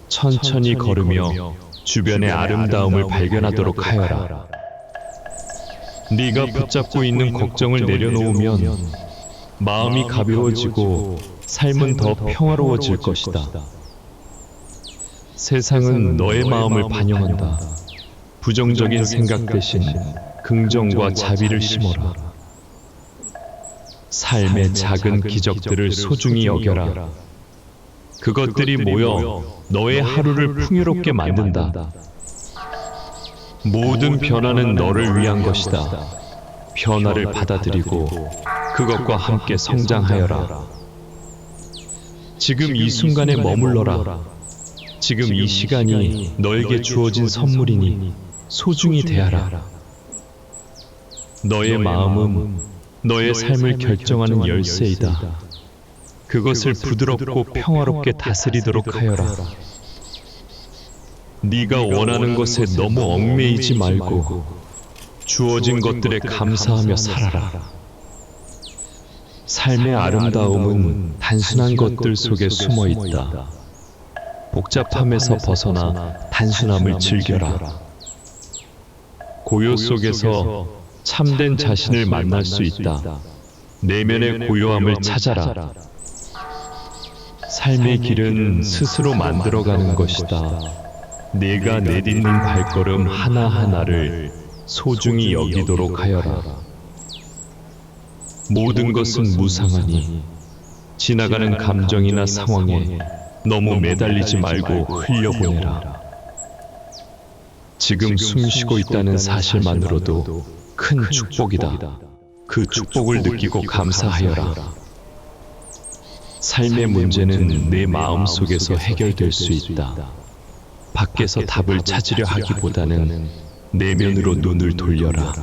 천천히 걸으며 주변의 아름다움을 발견하도록 하여라. 네가 붙잡고 있는 걱정을 내려놓으면 마음이 가벼워지고 삶은 더 평화로워질 것이다. 세상은 너의 마음을 반영한다. 부정적인 생각 대신 긍정과 자비를 심어라. 삶의 작은 기적들을 소중히 여겨라. 그것들이 모여 너의 하루를 풍요롭게 만든다. 모든 변화는 너를 위한 것이다. 변화를 받아들이고 그것과 함께 성장하여라. 지금 이 순간에 머물러라. 지금 이 시간이 너에게 주어진 선물이니 소중히 대하라. 너의 마음은 너의 삶을 결정하는 열쇠이다. 그것을 부드럽고 평화롭게 다스리도록 하여라. 네가 원하는 것에 너무 얽매이지 말고 주어진 것들에 감사하며 살아라. 삶의 아름다움은 단순한 것들 속에 숨어 있다. 복잡함에서 벗어나 단순함을 즐겨라. 고요 속에서 참된 자신을 만날 수 있다. 내면의 고요함을 찾아라. 삶의 길은 스스로 만들어가는 것이다. 내가 내딛는 발걸음 하나하나를 소중히 여기도록 하여라. 모든 것은 무상하니 지나가는 감정이나 상황에 너무 매달리지 말고 흘려보내라. 지금 숨쉬고 있다는 사실만으로도 큰 축복이다. 그 축복을 느끼고 감사하여라. 삶의 문제는 내 마음 속에서 해결될 수 있다. 밖에서 답을 찾으려 하기보다는 내면으로 눈을 돌려라.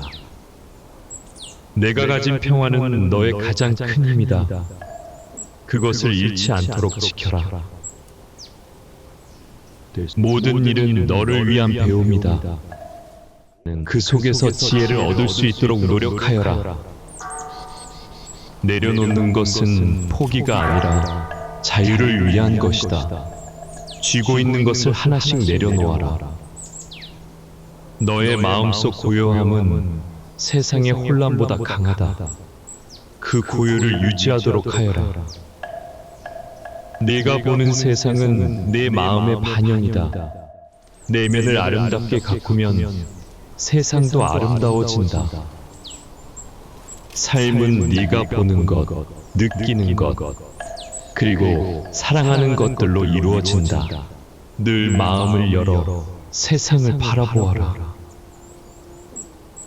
내가 가진 평화는 너의 가장 큰 힘이다. 그것을 잃지 않도록 지켜라. 모든 일은 너를 위한 배움이다. 그 속에서 지혜를 얻을 수 있도록 노력하여라. 내려놓는 것은 포기가 아니라 자유를 위한 것이다. 쥐고 있는 것을 하나씩 내려놓아라. 너의 마음속 고요함은 세상의 혼란보다 강하다. 그 고요를 유지하도록 하여라. 네가 보는 세상은 내 마음의 반영이다. 내면을 아름답게 가꾸면 세상도 아름다워진다. 삶은 네가 보는 것, 느끼는 것, 그리고 사랑하는 것들로 이루어진다. 늘 마음을 열어 세상을 바라보아라.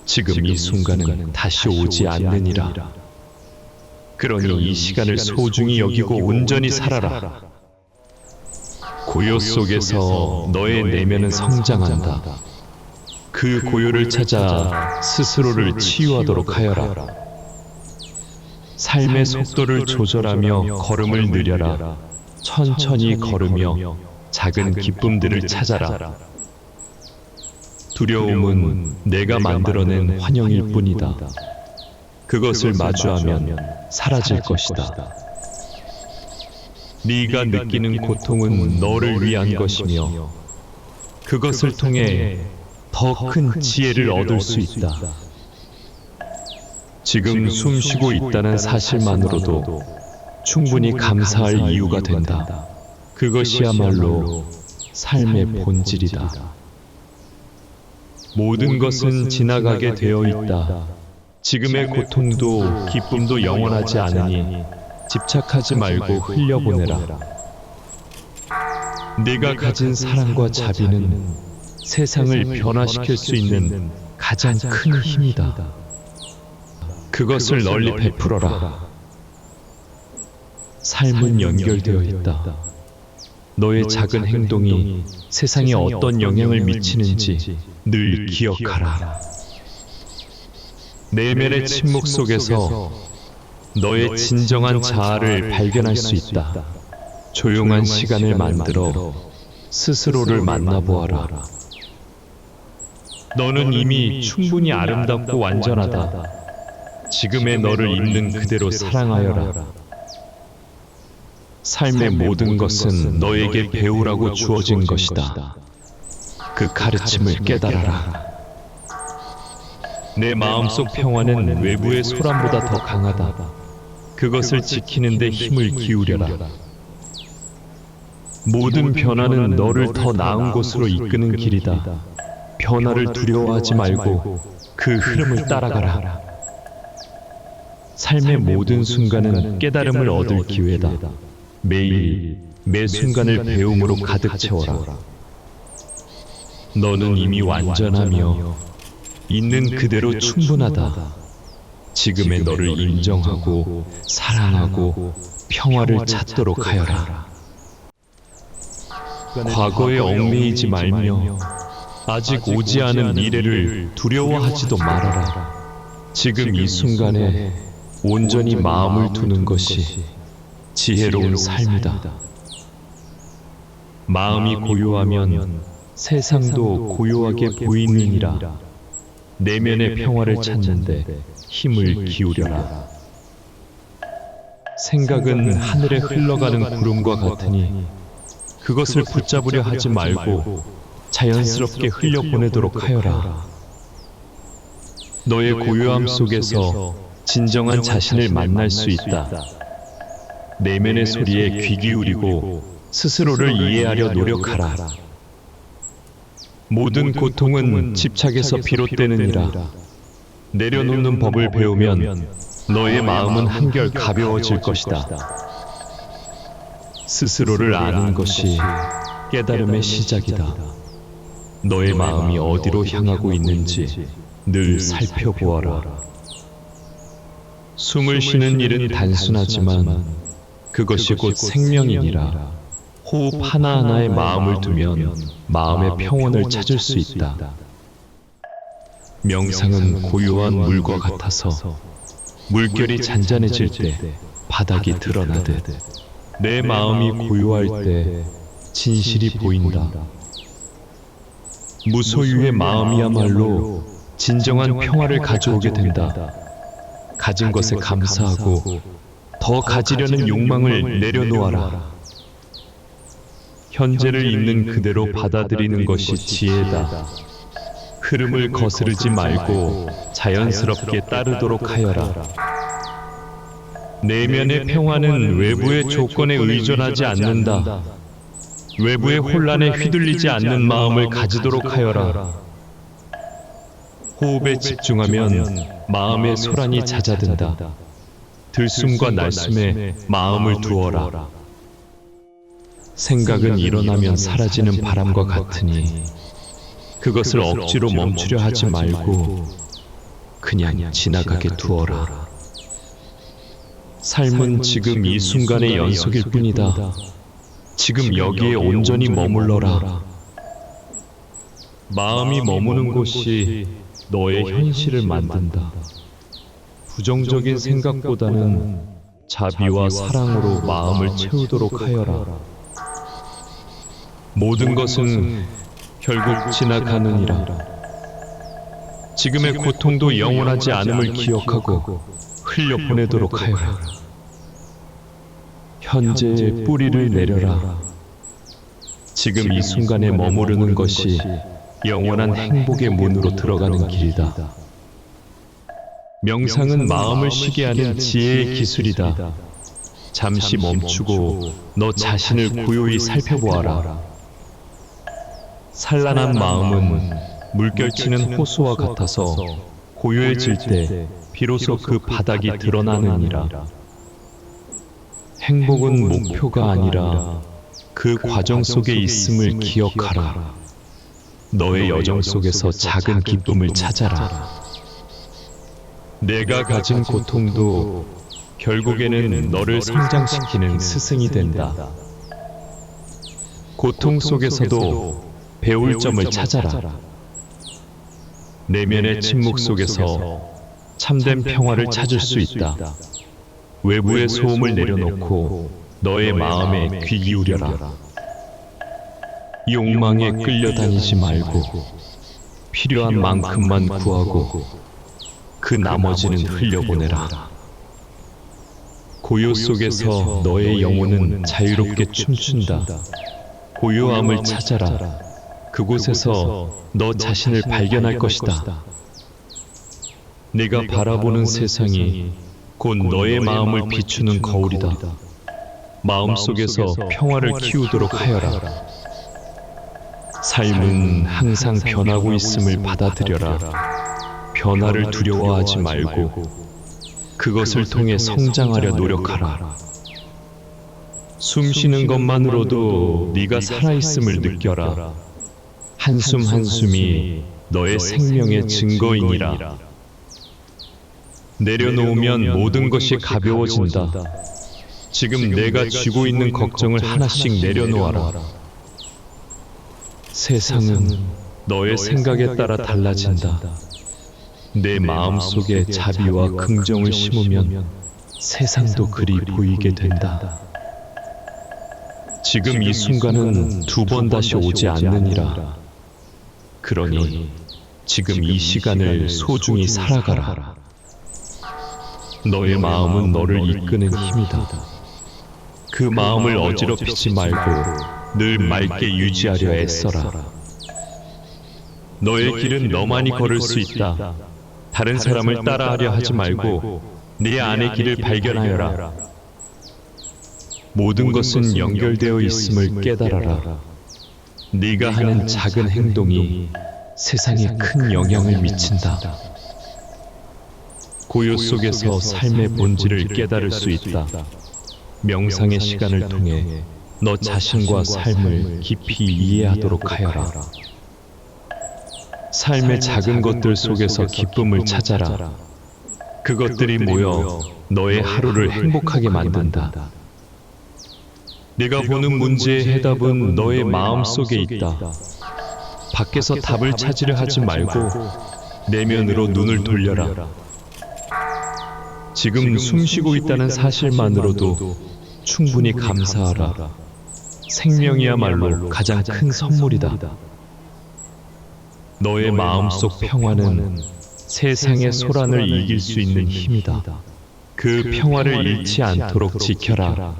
지금 이 순간은 다시 오지 않느니라. 그러니 이 시간을 소중히 여기고 온전히 살아라. 고요 속에서 너의 내면은 성장한다. 그 고요를 찾아 스스로를 치유하도록 하여라. 삶의 속도를 조절하며 걸음을 느려라. 천천히 걸으며 작은 기쁨들을 찾아라. 두려움은 내가 만들어낸 환영일 뿐이다. 그것을 마주하면 사라질 것이다. 네가 느끼는 고통은 너를 위한 것이며 그것을 통해 더 큰 지혜를 얻을 수 있다. 지금 숨쉬고 있다는 사실만으로도 충분히 감사할 이유가 된다. 그것이야말로 삶의 본질이다. 모든 것은 지나가게 되어 있다. 지금의 고통도 기쁨도 영원하지 않으니 집착하지 말고 흘려보내라. 네가 가진 사랑과 자비는 세상을 변화시킬 수 있는 가장 큰 힘이다. 그것을 널리 베풀어라. 삶은 연결되어 있다. 너의 작은 행동이 세상에 어떤 영향을 미치는지 늘 기억하라. 내면의 침묵 속에서 너의 진정한 자아를 발견할 수 있다. 조용한 시간을 만들어 스스로를 만나보아라. 너는 이미 충분히 아름답고 완전하다. 지금의 너를 있는 그대로 사랑하여라. 삶의 모든 것은 너에게 배우라고 주어진 것이다. 그 가르침을 깨달아라. 내 마음속 평화는 외부의 소란보다 더 강하다. 그것을 지키는 데 힘을 기울여라. 모든 변화는 너를 더 나은 곳으로 이끄는 길이다. 변화를 두려워하지 말고 그 흐름을 따라가라. 삶의 모든 순간은 깨달음을 얻을 기회다. 매일, 매 순간을 배움으로 가득 채워라. 너는 이미 완전하며 있는 그대로 충분하다. 지금의 너를 인정하고 사랑하고 평화를 찾도록 하여라. 과거에 얽매이지 말며 아직 오지 않은 미래를 두려워하지도 말아라. 지금 이 순간에 온전히 마음을 두는 것이 지혜로운 삶이다. 마음이 고요하면 세상도 고요하게 보이느니라. 내면의 평화를 찾는데 힘을 기울여라. 생각은 하늘에 흘러가는 구름과 같으니 그것을 붙잡으려 하지 말고 자연스럽게 흘려보내도록 하여라. 너의 고요함 속에서 진정한 자신을 만날 수 있다. 내면의 소리에 귀 기울이고 스스로를 이해하려 노력하라. 모든 고통은 집착에서 비롯되느니라. 내려놓는 법을 배우면 너의 마음은 한결 가벼워질 것이다. 스스로를 아는 것이 깨달음의 시작이다. 너의 마음이 어디로 향하고 있는지 늘 살펴보아라. 숨을 쉬는 일은 단순하지만 그것이 곧 생명이니라. 호흡 하나하나에 마음을 두면 마음의 평온을 찾을 수 있다. 명상은 고요한 물과 같아서 물결이 잔잔해질 때 바닥이 드러나듯 내 마음이 고요할 때 진실이 보인다. 무소유의 마음이야말로 진정한 평화를 가져오게 된다. 가진 것에 감사하고 더 가지려는 욕망을 내려놓아라. 현재를 있는 그대로 받아들이는 것이 지혜다. 흐름을 거스르지 말고 자연스럽게 따르도록 하여라. 내면의 평화는 외부의 조건에 의존하지 않는다. 외부의 혼란에 휘둘리지 않는 마음을 가지도록 하여라. 호흡에 집중하면 마음의 소란이 잦아든다. 들숨과 날숨에 마음을 두어라. 생각은 일어나면 사라지는 바람과 같으니 그것을 억지로 멈추려 하지 말고 그냥 지나가게 두어라. 삶은 지금 이 순간의 연속일 뿐이다. 지금 여기에 온전히 머물러라. 마음이 머무는 곳이 너의 현실을 만든다. 부정적인 생각보다는 자비와 사랑으로 마음을 채우도록 하여라. 모든 것은 결국 지나가느니라. 지금의 고통도 영원하지 않음을 기억하고 흘려보내도록 하여라. 현재의 뿌리를 내려라. 지금 이 순간에 머무르는 것이 영원한 행복의 문으로 들어가는 길이다. 명상은 마음을 쉬게 하는 지혜의 기술이다. 잠시 멈추고 너 자신을 고요히 살펴보아라. 산란한 마음은 물결치는 호수와 같아서 고요해질 때 비로소 그 바닥이 드러나느니라. 행복은 목표가 아니라 그 과정 속에 있음을 기억하라. 너의 여정 속에서 작은 기쁨을 찾아라. 내가 가진 고통도 결국에는 너를 성장시키는 스승이 된다. 고통 속에서도 배울 점을 찾아라. 내면의 침묵 속에서 참된 평화를 찾을 수 있다. 외부의 소음을 내려놓고 너의 마음에 귀 기울여라. 욕망에 끌려다니지 말고 필요한 만큼만 구하고 그 나머지는 흘려보내라. 고요 속에서 너의 영혼은 자유롭게 춤춘다. 고요함을 찾아라. 그곳에서 너 자신을 발견할 것이다. 네가 바라보는 세상이 곧 너의 마음을 비추는 거울이다. 마음속에서 평화를 키우도록 하여라. 삶은 항상 변하고 있음을 받아들여라. 변화를 두려워하지 말고 그것을 통해 성장하려 노력하라. 숨 쉬는 것만으로도 네가 살아있음을 느껴라. 한숨 한숨이 너의 생명의 증거이니라. 내려놓으면 모든 것이 가벼워진다. 지금 내가 쥐고 있는 걱정을 하나씩 내려놓아라. 세상은 너의 생각에 따라 달라진다. 내 마음속에 자비와 긍정을 심으면 세상도 그리 보이게 된다. 지금 이 순간은 두 번 다시 오지 않느니라. 그러니 지금 이 시간을 소중히 살아가라. 너의 마음은 너를 이끄는 힘이다. 그 마음을 어지럽히지 말고 늘 맑게 유지하려 애써라. 너의 길은 너만이 걸을 수 있다. 다른 사람을 따라하려 하지 말고 네 안의 길을 발견하여라. 모든 것은 연결되어 있음을 깨달아라. 네가 하는 작은 행동이 세상에 큰 영향을 미친다. 고요 속에서 삶의 본질을 깨달을 수 있다. 명상의 시간을 통해 너 자신과 삶을 깊이 이해하도록 하여라. 삶의 작은 것들 속에서 기쁨을 찾아라. 그것들이 모여 너의 하루를 행복하게 만든다. 네가 보는 문제의 해답은 너의 마음 속에 있다. 밖에서 답을 찾으려 하지 말고 내면으로 눈을 돌려라. 지금 숨쉬고 있다는 사실만으로도 충분히 감사하라. 생명이야말로 가장 큰 선물이다. 너의 마음속 평화는 세상의 소란을 이길 수 있는 힘이다. 그 평화를 잃지 않도록 지켜라.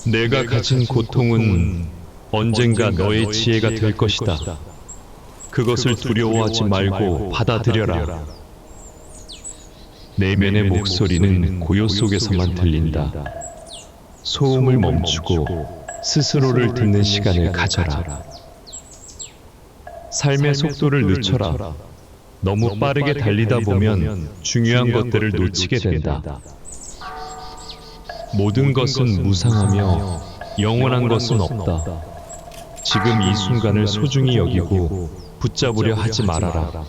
내가 가진 고통은 언젠가 너의 지혜가 될 것이다. 그것을 두려워하지 말고 받아들여라. 내면의 목소리는 고요 속에서만 들린다. 소음을 멈추고 스스로를 듣는 시간을 가져라. 삶의 속도를 늦춰라. 너무 빠르게 달리다 보면 중요한 것들을 놓치게 된다. 모든 것은 무상하며 영원한 것은 없다. 지금 이 순간을 소중히 여기고 붙잡으려 하지 말아라.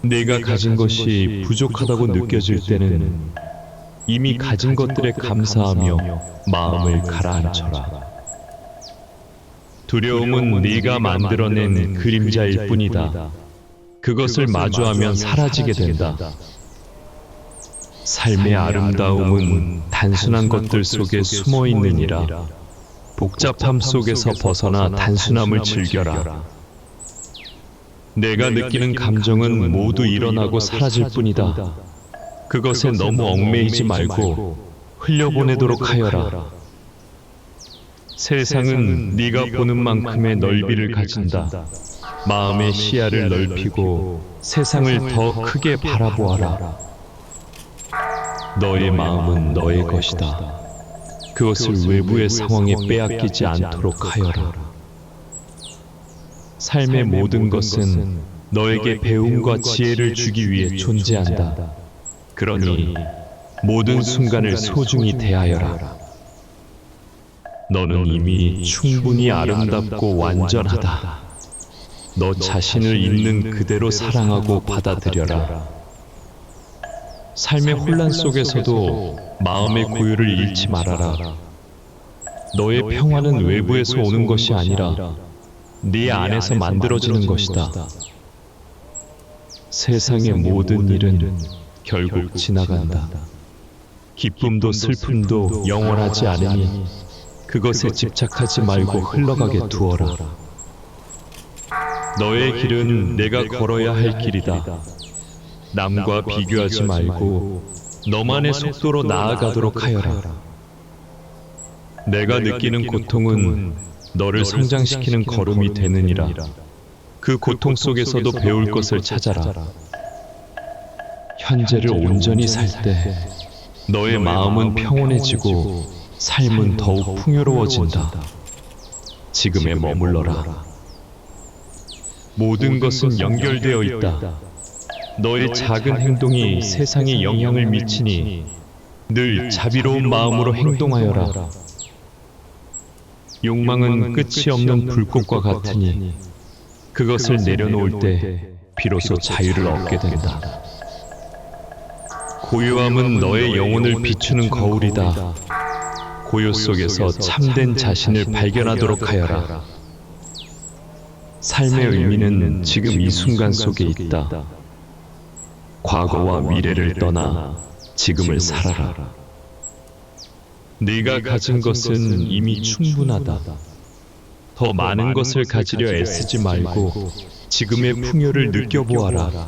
내가 가진 것이 부족하다고 느껴질 때는 이미 가진 것들에 감사하며 마음을 가라앉혀라. 두려움은 네가 만들어낸 그림자일 뿐이다. 그것을 마주하면 사라지게 된다. 삶의 아름다움은 단순한 것들 속에 숨어 있느니라. 복잡함 속에서 벗어나 단순함을 즐겨라. 내가 느끼는 감정은 모두 일어나고 사라질 뿐이다. 그것에 너무 얽매이지 말고 흘려보내도록 하여라. 세상은 네가 보는 만큼의 넓이를 가진다. 마음의 시야를 넓히고 세상을 더 크게 바라보아라. 너의 마음은 너의 것이다. 그것을 외부의 상황에 빼앗기지 않도록 하여라. 삶의 모든 것은 너에게 배움과 지혜를 주기 위해 존재한다. 그러니 모든 순간을 소중히 대하여라. 너는 이미 충분히 아름답고 완전하다. 너 자신을 있는 그대로 사랑하고 받아들여라. 삶의 혼란 속에서도 마음의 고요를 잃지 말아라. 너의 평화는 외부에서 오는 것이 아니라 네 안에서 만들어지는 것이다. 세상의 모든 일은 결국 지나간다. 기쁨도 슬픔도 영원하지 않으니 그것에 집착하지 말고 흘러가게 두어라. 너의 길은 내가 걸어야 할 길이다. 남과 비교하지 말고 너만의 속도로 나아가도록 하여라. 내가 느끼는 고통은 너를 성장시키는 걸음이 되느니라. 그 고통 속에서도 배울 것을 찾아라. 현재를 온전히 살 때 너의 마음은 평온해지고 삶은 더욱 풍요로워진다. 지금에 머물러라. 모든 것은 연결되어 있다. 너의 작은 행동이 세상에 영향을 미치니 늘 자비로운 마음으로 행동하여라. 욕망은 끝이 없는 불꽃과 같으니 그것을 내려놓을 때 비로소 자유를 얻게 된다. 고요함은 너의 영혼을 비추는 거울이다. 고요 속에서 참된 자신을 발견하도록 하여라. 삶의 의미는 지금 이 순간 속에 있다. 과거와 미래를 떠나 지금을 살아라. 네가 가진 것은 이미 충분하다. 더 많은 것을 가지려 애쓰지 말고 지금의 풍요를 느껴보아라.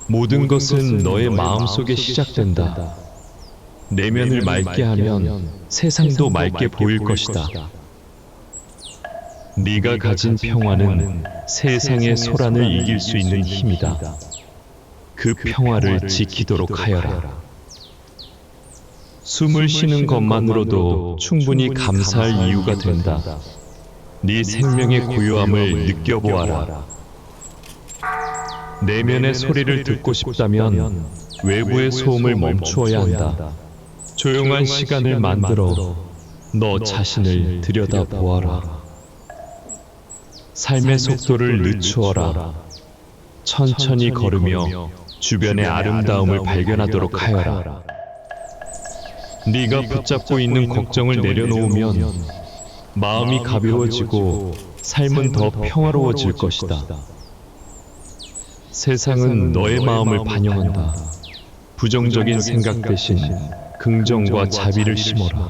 모든 것은 너의 마음속에 시작된다. 내면을 맑게 하면 세상도 맑게 보일 것이다. 네가 가진 평화는 세상의 소란을 이길 수 있는 힘이다. 그 평화를 지키도록 하여라. 숨을 쉬는 것만으로도 충분히 감사할 이유가 된다. 네 생명의 고요함을 느껴보아라. 내면의 소리를 듣고 싶다면 외부의 소음을 멈추어야 한다. 조용한 시간을 만들어 너 자신을 들여다보아라. 삶의 속도를 늦추어라. 천천히 걸으며 주변의 아름다움을 발견하도록 하여라. 네가 붙잡고 있는 걱정을 내려놓으면 마음이 가벼워지고 삶은 더 평화로워질 것이다. 세상은 너의 마음을 반영한다. 부정적인 생각 대신 긍정과 자비를 심어라.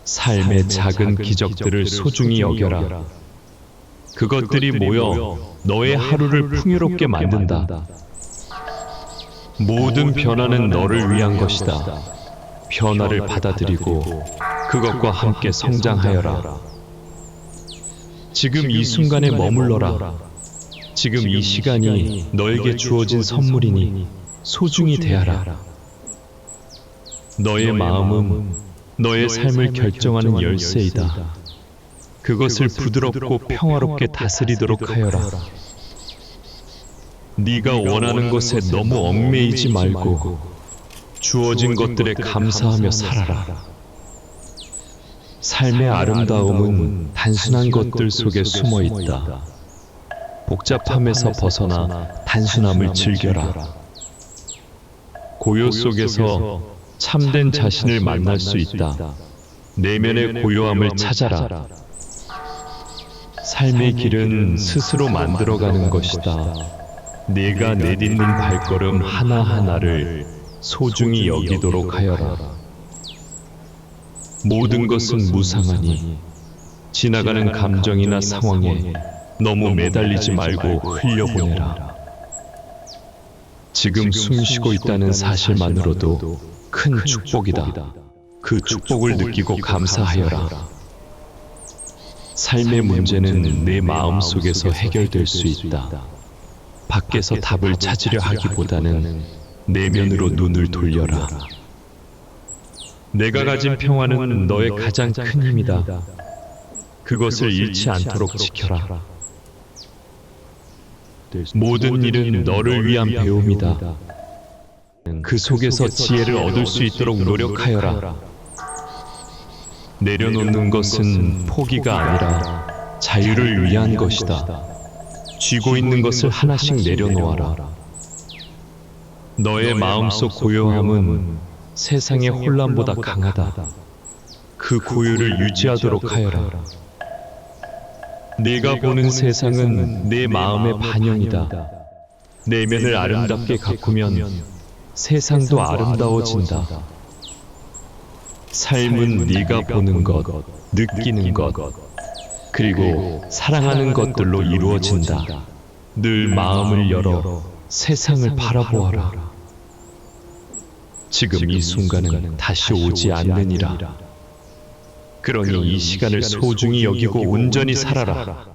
삶의 작은 기적들을 소중히 여겨라. 그것들이 모여 너의 하루를 풍요롭게 만든다. 모든 변화는 너를 위한 것이다. 변화를 받아들이고 그것과 함께 성장하여라. 지금 이 순간에 머물러라. 지금 이 시간이 너에게 주어진 선물이니 소중히 대하라. 너의 마음은 너의 삶을 결정하는 열쇠이다. 그것을 부드럽고 평화롭게 다스리도록 하여라. 네가 원하는 것에 너무 얽매이지 말고 주어진 것들에 감사하며 살아라. 삶의 아름다움은 단순한 것들 속에 숨어 있다. 복잡함에서 벗어나 단순함을 즐겨라. 고요 속에서 참된 자신을 만날 수 있다. 내면의 고요함을 찾아라. 삶의 길은 스스로 만들어가는 것이다. 네가 내딛는 발걸음 하나하나를 소중히 여기도록 하여라. 모든 것은 무상하니 지나가는 감정이나 상황에 너무 매달리지 말고 흘려보내라. 지금 숨 쉬고 있다는 사실만으로도 큰 축복이다. 그 축복을 느끼고 감사하여라. 삶의 문제는 내 마음 속에서 해결될 수 있다. 밖에서 답을 찾으려 하기보다는 내면으로 눈을 돌려라. 내가 가진 평화는 너의 가장 큰 힘이다. 그것을 잃지 않도록 지켜라. 모든 일은 너를 위한 배움이다. 그 속에서 지혜를 얻을 수 있도록 노력하여라. 내려놓는 것은 포기가 아니라 자유를 위한 것이다. 쥐고 있는 것을 하나씩 내려놓아라. 너의 마음속 고요함은 세상의 혼란보다 강하다. 그 고요를 유지하도록 하여라. 네가 보는 세상은 내 마음의 반영이다. 내면을 아름답게 가꾸면 세상도 아름다워진다. 삶은 네가 보는 것, 느끼는 것, 그리고 사랑하는 것들로 이루어진다. 늘 마음을 열어 세상을 바라보아라. 지금 이 순간은 다시 오지 않느니라. 그러니 이 시간을 소중히 여기고 온전히 살아라.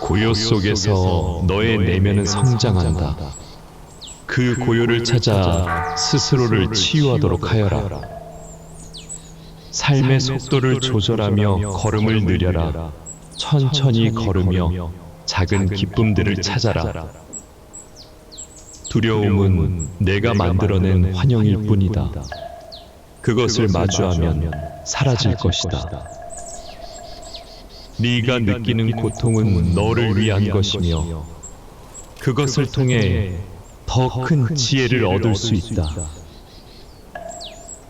고요 속에서 너의 내면은 성장한다. 그 고요를 찾아 스스로를 치유하도록 하여라. 삶의 속도를 조절하며 걸음을 느려라. 천천히 걸으며 작은 기쁨들을 찾아라. 두려움은 내가 만들어낸 환영일 뿐이다. 그것을 마주하면 사라질 것이다. 네가 느끼는 고통은 너를 위한 것이며 그것을 통해 더 큰 지혜를 얻을 수 있다.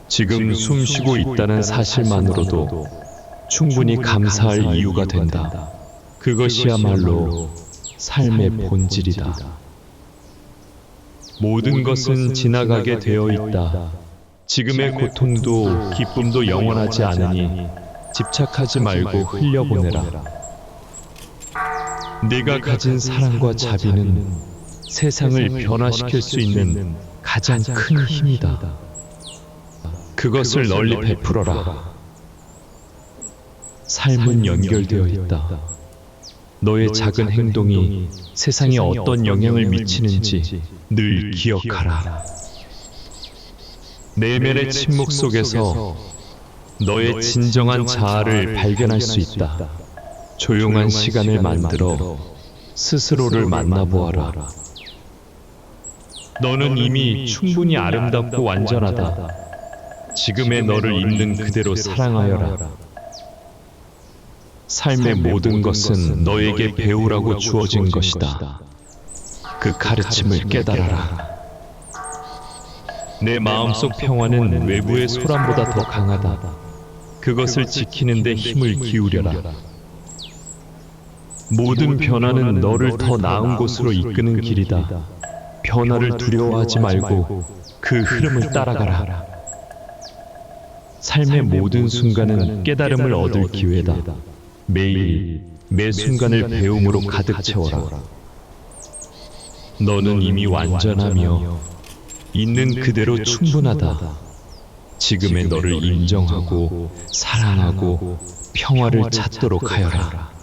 지금 숨 쉬고 있다는 사실만으로도 충분히 감사할 이유가 된다. 그것이야말로 삶의 본질이다. 모든 것은 지나가게 되어 있다. 지금의 고통도 기쁨도 영원하지 않으니 집착하지 말고 흘려보내라. 네가 가진 사랑과 자비는 세상을 변화시킬 수 있는 가장 큰 힘이다. 그것을 널리 베풀어라. 삶은 연결되어 있다. 너의 작은 행동이 세상에 어떤 영향을 미치는지 늘 기억하라. 내면의 침묵 속에서 너의 진정한 자아를 발견할 수 있다. 조용한 시간을 만들어 스스로를 만나보아라. 너는 이미 충분히 아름답고 완전하다. 지금의 너를 있는 그대로 사랑하여라. 삶의 모든 것은 너에게 배우라고 주어진 것이다. 그 가르침을 깨달아라. 내 마음속 평화는 외부의 소란보다 더 강하다. 그것을 지키는 데 힘을 기울여라. 모든 변화는 너를 더 나은 곳으로 이끄는 길이다. 변화를 두려워하지 말고 그 흐름을 따라가라. 삶의 모든 순간은 깨달음을 얻을 기회다. 매일, 매 순간을 배움으로 가득 채워라. 너는 이미 완전하며 있는 그대로 충분하다. 지금의 너를 인정하고 사랑하고 평화를 찾도록 하여라.